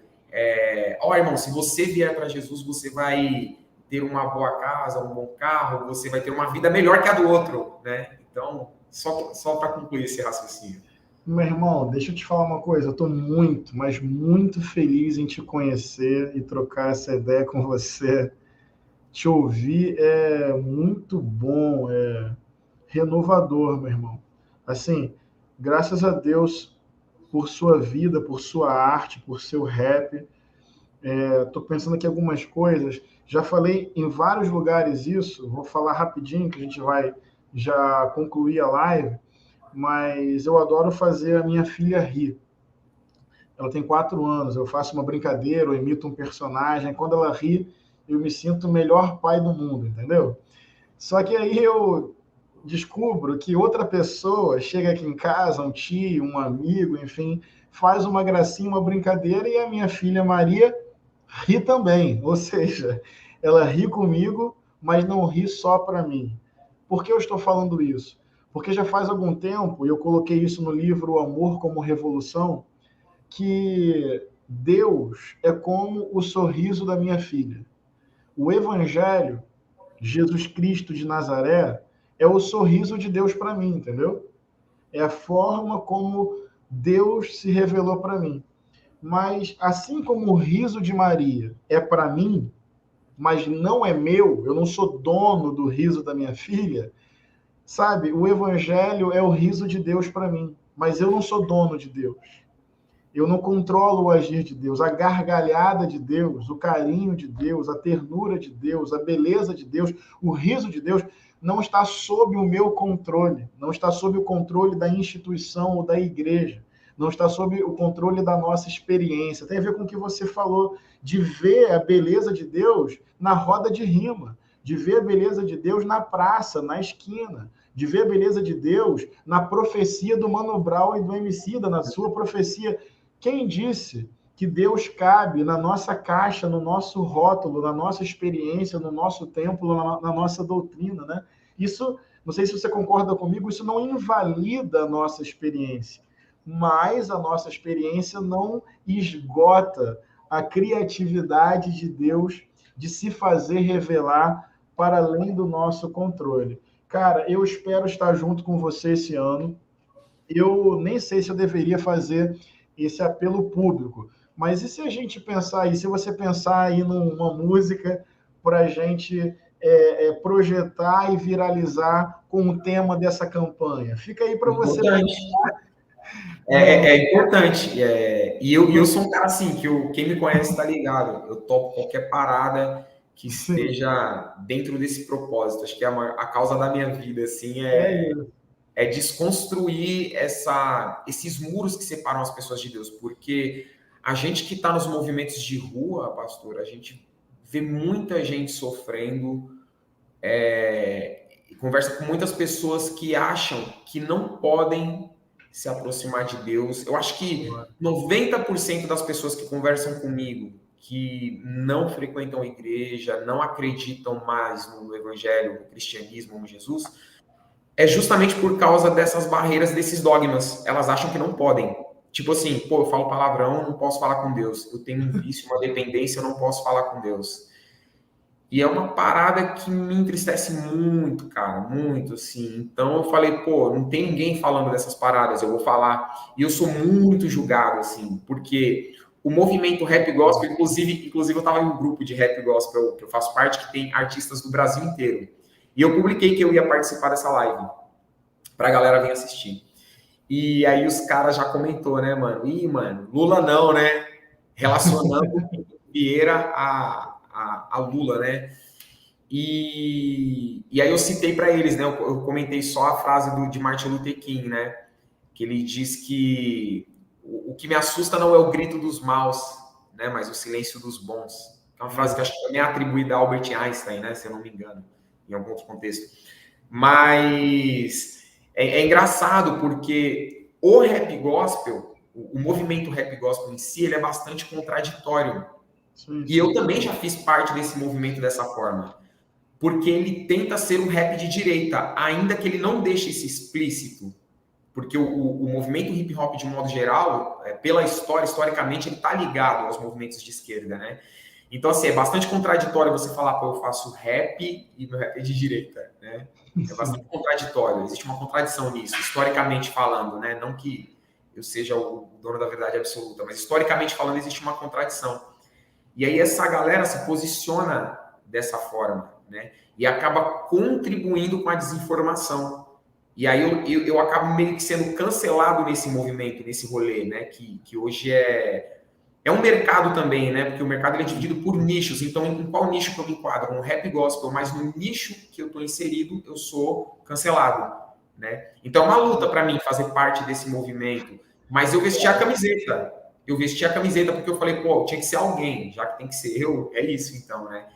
irmão, se você vier para Jesus, você vai ter uma boa casa, um bom carro, você vai ter uma vida melhor que a do outro, né? Então, só para concluir esse raciocínio. Meu irmão, deixa eu te falar uma coisa. Eu estou muito, mas muito feliz em te conhecer e trocar essa ideia com você. Te ouvir é muito bom, é renovador, meu irmão. Assim, graças a Deus por sua vida, por sua arte, por seu rap. Estou pensando aqui algumas coisas. Já falei em vários lugares isso. Vou falar rapidinho, que a gente vai já concluir a live. Mas eu adoro fazer a minha filha rir. Ela tem 4 anos, eu faço uma brincadeira, eu imito um personagem, quando ela ri, eu me sinto o melhor pai do mundo, entendeu? Só que aí eu descubro que outra pessoa chega aqui em casa, um tio, um amigo, enfim, faz uma gracinha, uma brincadeira, e a minha filha Maria ri também, ou seja, ela ri comigo, mas não ri só para mim. Por que eu estou falando isso? Porque já faz algum tempo, e eu coloquei isso no livro O Amor como Revolução, que Deus é como o sorriso da minha filha. O Evangelho, Jesus Cristo de Nazaré, é o sorriso de Deus para mim, entendeu? É a forma como Deus se revelou para mim. Mas assim como o riso de Maria é para mim, mas não é meu, eu não sou dono do riso da minha filha, sabe, o Evangelho é o riso de Deus para mim, mas eu não sou dono de Deus. Eu não controlo o agir de Deus, a gargalhada de Deus, o carinho de Deus, a ternura de Deus, a beleza de Deus, o riso de Deus não está sob o meu controle, não está sob o controle da instituição ou da igreja, não está sob o controle da nossa experiência. Tem a ver com o que você falou, de ver a beleza de Deus na roda de rima, de ver a beleza de Deus na praça, na esquina, de ver a beleza de Deus na profecia do Mano Brown e do Emicida, na sua profecia. Quem disse que Deus cabe na nossa caixa, no nosso rótulo, na nossa experiência, no nosso templo, na nossa doutrina, né? Isso, não sei se você concorda comigo, isso não invalida a nossa experiência, mas a nossa experiência não esgota a criatividade de Deus de se fazer revelar para além do nosso controle. Cara, eu espero estar junto com você esse ano. Eu nem sei se eu deveria fazer esse apelo público, mas e se a gente pensar aí, se você pensar aí numa música para a gente projetar e viralizar com o tema dessa campanha? Fica aí para você pensar. É importante. E eu sou um cara assim, quem me conhece está ligado. Eu topo qualquer parada que esteja dentro desse propósito. Acho que a causa da minha vida assim, é desconstruir esses muros que separam as pessoas de Deus. Porque a gente que está nos movimentos de rua, pastor, a gente vê muita gente sofrendo, conversa com muitas pessoas que acham que não podem se aproximar de Deus. Eu acho que 90% das pessoas que conversam comigo, que não frequentam a igreja, não acreditam mais no evangelho, no cristianismo, no Jesus, é justamente por causa dessas barreiras, desses dogmas. Elas acham que não podem. Tipo assim, eu falo palavrão, não posso falar com Deus. Eu tenho um vício, uma dependência, eu não posso falar com Deus. E é uma parada que me entristece muito, cara, muito, assim. Então eu falei, não tem ninguém falando dessas paradas, eu vou falar. E eu sou muito julgado, assim, porque o movimento rap gospel, inclusive eu tava em um grupo de rap gospel que eu faço parte, que tem artistas do Brasil inteiro. E eu publiquei que eu ia participar dessa live, pra galera vir assistir. E aí os caras já comentou, né, mano? Mano, Lula não, né? Relacionando Vieira a Lula, né? E aí eu citei para eles, né? Eu comentei só a frase de Martin Luther King, né? Que ele diz que o que me assusta não é o grito dos maus, né? Mas o silêncio dos bons. É uma frase que acho que também é atribuída a Albert Einstein, né? Se eu não me engano, em algum outro contexto. Mas é engraçado porque o rap gospel, o movimento rap gospel em si, ele é bastante contraditório. Sim, e eu também já fiz parte desse movimento dessa forma. Porque ele tenta ser um rap de direita, ainda que ele não deixe isso explícito. Porque o movimento hip hop, de modo geral, pela história, historicamente, ele está ligado aos movimentos de esquerda, né? Então, assim, é bastante contraditório você falar, pô, eu faço rap e meu rap é de direita, né? É bastante contraditório, existe uma contradição nisso, historicamente falando, né? Não que eu seja o dono da verdade absoluta, mas historicamente falando existe uma contradição. E aí essa galera se posiciona dessa forma, né? E acaba contribuindo com a desinformação. E aí eu acabo meio que sendo cancelado nesse movimento, nesse rolê, né? Que hoje é um mercado também, né? Porque o mercado ele é dividido por nichos. Então, em qual nicho que eu me enquadro? No rap gospel, mas no nicho que eu estou inserido, eu sou cancelado, né? Então, é uma luta para mim fazer parte desse movimento. Mas eu vesti a camiseta. Eu vesti a camiseta porque eu falei, pô, tinha que ser alguém, já que tem que ser eu, é isso então, né?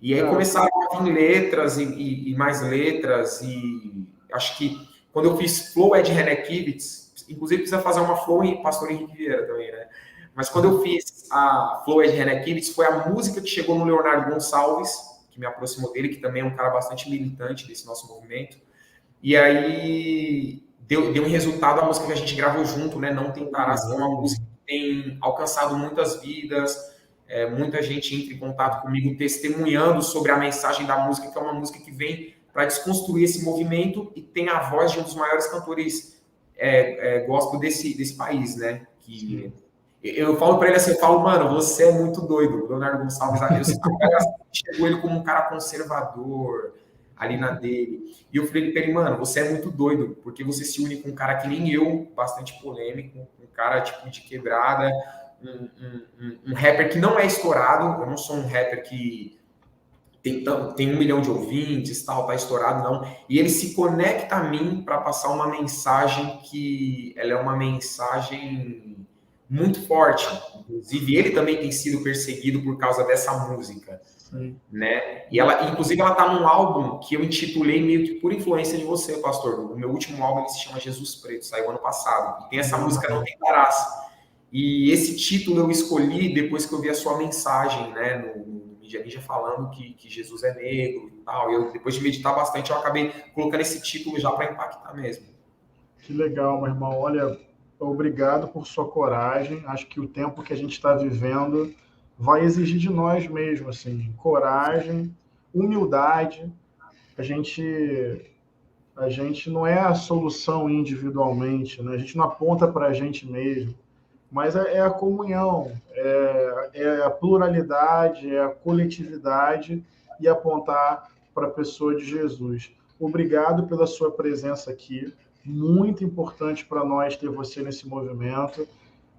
E aí começaram a vir letras e mais letras, e acho que quando eu fiz Flow Ed Renekivitz, inclusive precisa fazer uma Flow em Pastor Henrique Vieira também, né? Mas quando eu fiz a Flow Ed Renekivitz, foi a música que chegou no Leonardo Gonçalves, que me aproximou dele, que também é um cara bastante militante desse nosso movimento. E aí deu um resultado a música que a gente gravou junto, né? Não Tentarás, que é uma música que tem alcançado muitas vidas, muita gente entra em contato comigo testemunhando sobre a mensagem da música, que é uma música que vem para desconstruir esse movimento e tem a voz de um dos maiores cantores gospel desse país, né? Que eu falo para ele assim, eu falo, mano, você é muito doido, Leonardo Gonçalves. Eu chegou ele como um cara conservador, ali na dele. E eu falei para ele, mano, você é muito doido, porque você se une com um cara que nem eu, bastante polêmico, um cara tipo de quebrada, um rapper que não é estourado. Eu não sou um rapper que tem 1 milhão de ouvintes, tal, tá estourado, não. E ele se conecta a mim para passar uma mensagem que ela é uma mensagem muito forte. Inclusive, ele também tem sido perseguido por causa dessa música. Sim. Né? E ela, inclusive, ela tá num álbum que eu intitulei meio que por influência de você, pastor. O meu último álbum ele se chama Jesus Preto, saiu ano passado. E tem essa música Não Tentarás. E esse título eu escolhi depois que eu vi a sua mensagem, né, no Mídia Ninja, falando que Jesus é negro e tal. Eu, depois de meditar bastante, eu acabei colocando esse título já para impactar mesmo. Que legal, meu irmão. Olha, obrigado por sua coragem. Acho que o tempo que a gente está vivendo vai exigir de nós mesmo, assim, coragem, humildade. A gente não é a solução individualmente, né? A gente não aponta para a gente mesmo, mas é a comunhão, é a pluralidade, é a coletividade e apontar para a pessoa de Jesus. Obrigado pela sua presença aqui. Muito importante para nós ter você nesse movimento.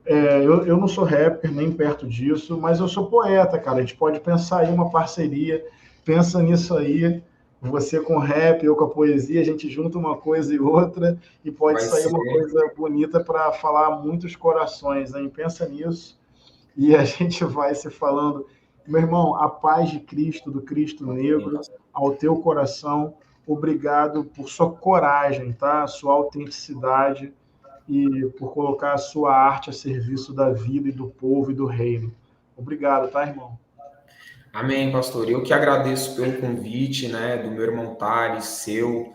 Eu não sou rapper, nem perto disso, mas eu sou poeta, cara. A gente pode pensar em uma parceria, pensa nisso aí, você com rap, eu com a poesia, a gente junta uma coisa e outra, e pode sair uma coisa bonita para falar muitos corações, hein? Pensa nisso, e a gente vai se falando. Meu irmão, a paz de Cristo, do Cristo negro, ao teu coração. Obrigado por sua coragem, tá? Sua autenticidade, e por colocar a sua arte a serviço da vida e do povo e do reino. Obrigado, tá, irmão? Amém, pastor. Eu que agradeço pelo convite, né, do meu irmão Thales, seu.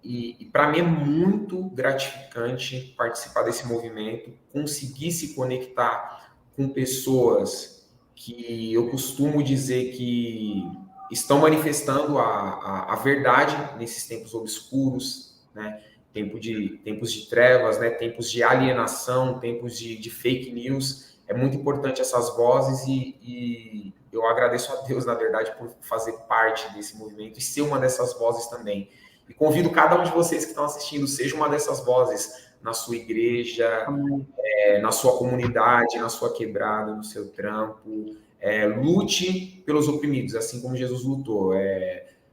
E para mim é muito gratificante participar desse movimento, conseguir se conectar com pessoas que eu costumo dizer que estão manifestando a verdade nesses tempos obscuros, né? Tempos de trevas, né? Tempos de alienação, tempos de fake news. É muito importante essas vozes e eu agradeço a Deus, na verdade, por fazer parte desse movimento e ser uma dessas vozes também. E convido cada um de vocês que estão assistindo, seja uma dessas vozes na sua igreja, na sua comunidade, na sua quebrada, no seu trampo. Lute pelos oprimidos, assim como Jesus lutou.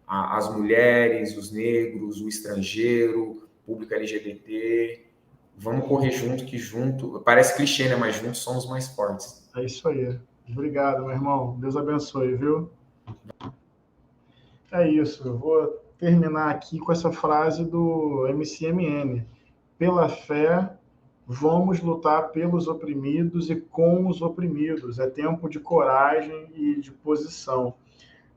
As mulheres, os negros, o estrangeiro, o público LGBT. Vamos correr junto, que junto... Parece clichê, né? Mas juntos somos mais fortes. É isso aí. Obrigado, meu irmão. Deus abençoe, viu? É isso. Eu vou terminar aqui com essa frase do MCMN. Pela fé, vamos lutar pelos oprimidos e com os oprimidos. É tempo de coragem e de posição.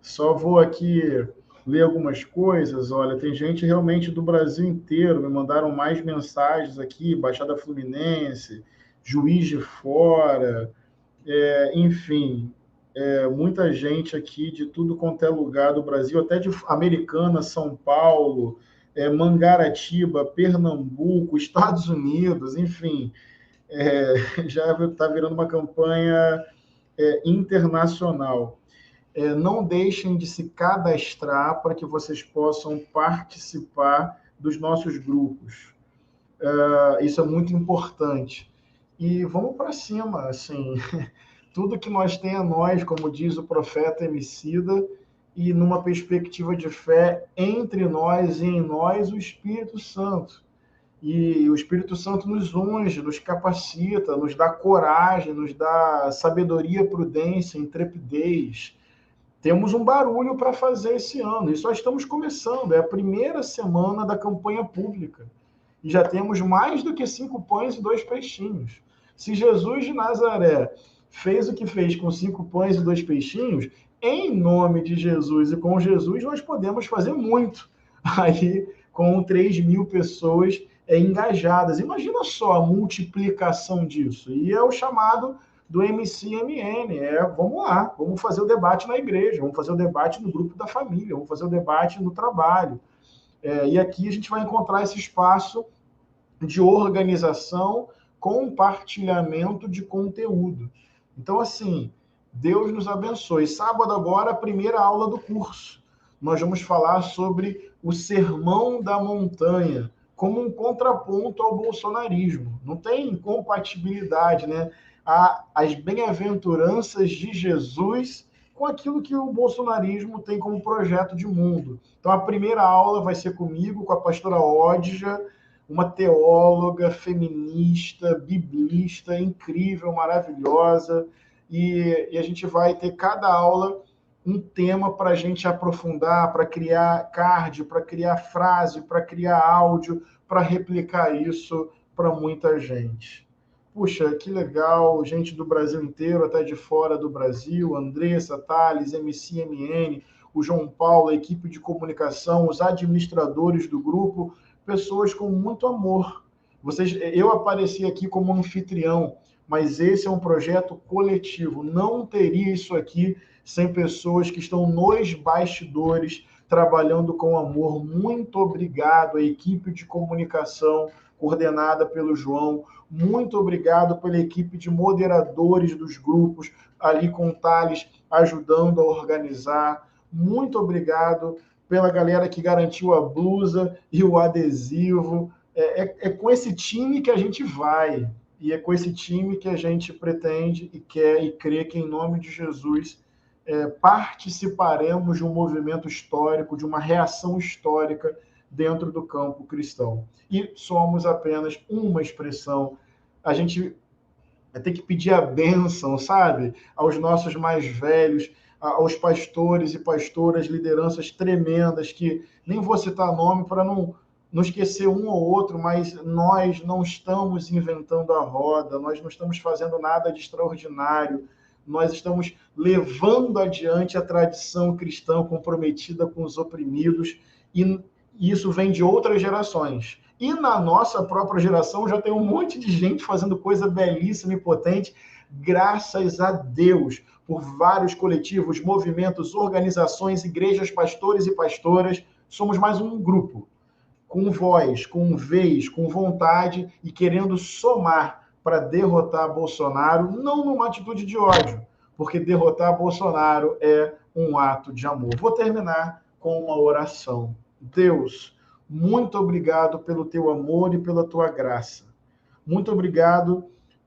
Só vou aqui ler algumas coisas. Olha, tem gente realmente do Brasil inteiro. Me mandaram mais mensagens aqui. Baixada Fluminense, Juiz de Fora, enfim, muita gente aqui de tudo quanto é lugar do Brasil, até de Americana, São Paulo, Mangaratiba, Pernambuco, Estados Unidos, enfim, já está virando uma campanha internacional. Não deixem de se cadastrar para que vocês possam participar dos nossos grupos. Isso é muito importante. E vamos para cima, assim, tudo que nós tem a nós, como diz o profeta Emicida, e numa perspectiva de fé entre nós e em nós o Espírito Santo. E o Espírito Santo nos unge, nos capacita, nos dá coragem, nos dá sabedoria, prudência, intrepidez. Temos um barulho para fazer esse ano, e só estamos começando, é a primeira semana da campanha pública. E já temos mais do que 5 pães e 2 peixinhos. Se Jesus de Nazaré fez o que fez com 5 pães e 2 peixinhos, em nome de Jesus e com Jesus nós podemos fazer muito. Aí, com 3.000 pessoas engajadas. Imagina só a multiplicação disso. E é o chamado do MCMN. Vamos lá, vamos fazer o debate na igreja, vamos fazer o debate no grupo da família, vamos fazer o debate no trabalho. E aqui a gente vai encontrar esse espaço de organização, compartilhamento de conteúdo. Então, assim, Deus nos abençoe. Sábado agora, a primeira aula do curso. Nós vamos falar sobre o Sermão da Montanha, como um contraponto ao bolsonarismo. Não tem incompatibilidade, né? As bem-aventuranças de Jesus com aquilo que o bolsonarismo tem como projeto de mundo. Então, a primeira aula vai ser comigo, com a pastora Odja, uma teóloga, feminista, biblista, incrível, maravilhosa, e a gente vai ter cada aula um tema para a gente aprofundar, para criar card, para criar frase, para criar áudio, para replicar isso para muita gente. Puxa, que legal, gente do Brasil inteiro, até de fora do Brasil, Andressa, Thales, MCMN, o João Paulo, a equipe de comunicação, os administradores do grupo, pessoas com muito amor. Eu apareci aqui como anfitrião, mas esse é um projeto coletivo. Não teria isso aqui sem pessoas que estão nos bastidores, trabalhando com amor. Muito obrigado à equipe de comunicação, coordenada pelo João. Muito obrigado pela equipe de moderadores dos grupos, ali com o Thales, ajudando a organizar. Muito obrigado pela galera que garantiu a blusa e o adesivo. É com esse time que a gente vai, e é com esse time que a gente pretende e quer e crê que, em nome de Jesus, participaremos de um movimento histórico, de uma reação histórica dentro do campo cristão. E somos apenas uma expressão. A gente tem que pedir a bênção, sabe? Aos nossos mais velhos, aos pastores e pastoras, lideranças tremendas, que nem vou citar nome para não esquecer um ou outro, mas nós não estamos inventando a roda, nós não estamos fazendo nada de extraordinário, nós estamos levando adiante a tradição cristã comprometida com os oprimidos, e isso vem de outras gerações. E na nossa própria geração já tem um monte de gente fazendo coisa belíssima e potente, graças a Deus, por vários coletivos, movimentos, organizações, igrejas, pastores e pastoras. Somos mais um grupo, com voz, com vez, com vontade e querendo somar para derrotar Bolsonaro, não numa atitude de ódio, porque derrotar Bolsonaro é um ato de amor. Vou terminar com uma oração. Deus, muito obrigado pelo teu amor e pela tua graça. Muito obrigado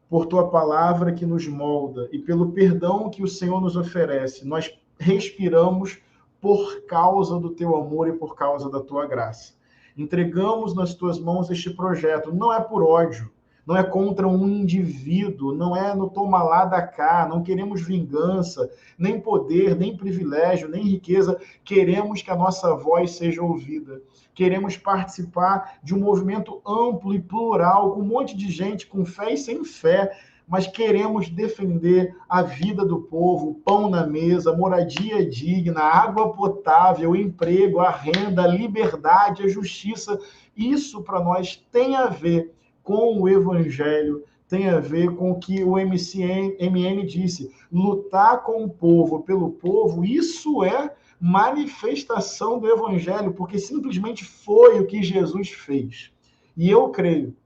por tua palavra que nos molda e pelo perdão que o Senhor nos oferece. Nós respiramos por causa do teu amor e por causa da tua graça. Entregamos nas tuas mãos este projeto. Não é por ódio, não é contra um indivíduo, não é no toma lá da cá, não queremos vingança, nem poder, nem privilégio, nem riqueza. Queremos que a nossa voz seja ouvida. Queremos participar de um movimento amplo e plural, com um monte de gente com fé e sem fé, mas queremos defender a vida do povo, pão na mesa, moradia digna, água potável, emprego, a renda, a liberdade, a justiça. Isso para nós tem a ver com o evangelho, tem a ver com o que o MN disse. Lutar com o povo, pelo povo, isso é manifestação do evangelho, porque simplesmente foi o que Jesus fez. E eu creio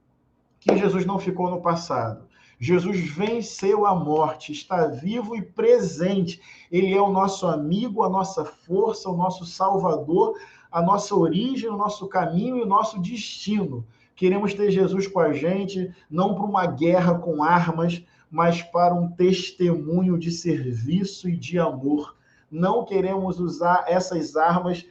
que Jesus não ficou no passado. Jesus venceu a morte, está vivo e presente. Ele é o nosso amigo, a nossa força, o nosso salvador, a nossa origem, o nosso caminho e o nosso destino. Queremos ter Jesus com a gente, não para uma guerra com armas, mas para um testemunho de serviço e de amor. Não queremos usar essas armas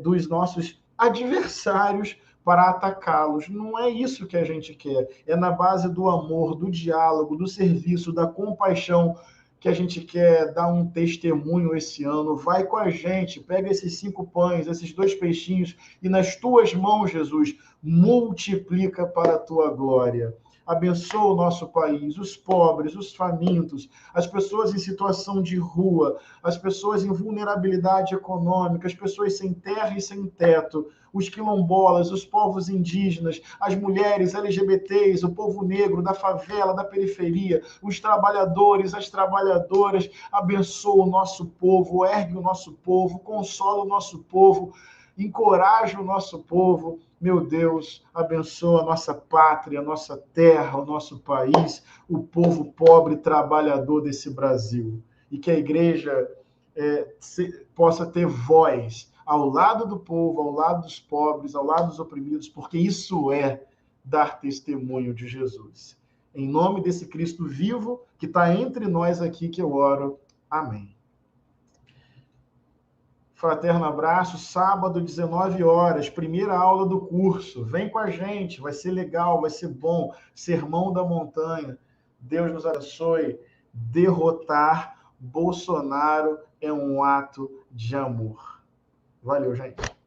dos nossos adversários para atacá-los. Não é isso que a gente quer. É na base do amor, do diálogo, do serviço, da compaixão que a gente quer dar um testemunho esse ano. Vai com a gente, pega esses 5 pães, esses 2 peixinhos e nas tuas mãos, Jesus, multiplica para a tua glória. Abençoa o nosso país, os pobres, os famintos, as pessoas em situação de rua, as pessoas em vulnerabilidade econômica, as pessoas sem terra e sem teto, os quilombolas, os povos indígenas, as mulheres LGBTs, o povo negro da favela, da periferia, os trabalhadores, as trabalhadoras. Abençoa o nosso povo, ergue o nosso povo, consola o nosso povo, encoraja o nosso povo. Meu Deus, abençoa a nossa pátria, a nossa terra, o nosso país, o povo pobre e trabalhador desse Brasil. E que a igreja possa ter voz ao lado do povo, ao lado dos pobres, ao lado dos oprimidos, porque isso é dar testemunho de Jesus. Em nome desse Cristo vivo, que está entre nós aqui, que eu oro. Amém. Fraterno abraço, sábado, 19 horas, primeira aula do curso. Vem com a gente, vai ser legal, vai ser bom. Sermão da Montanha. Deus nos abençoe. Derrotar Bolsonaro é um ato de amor. Valeu, gente.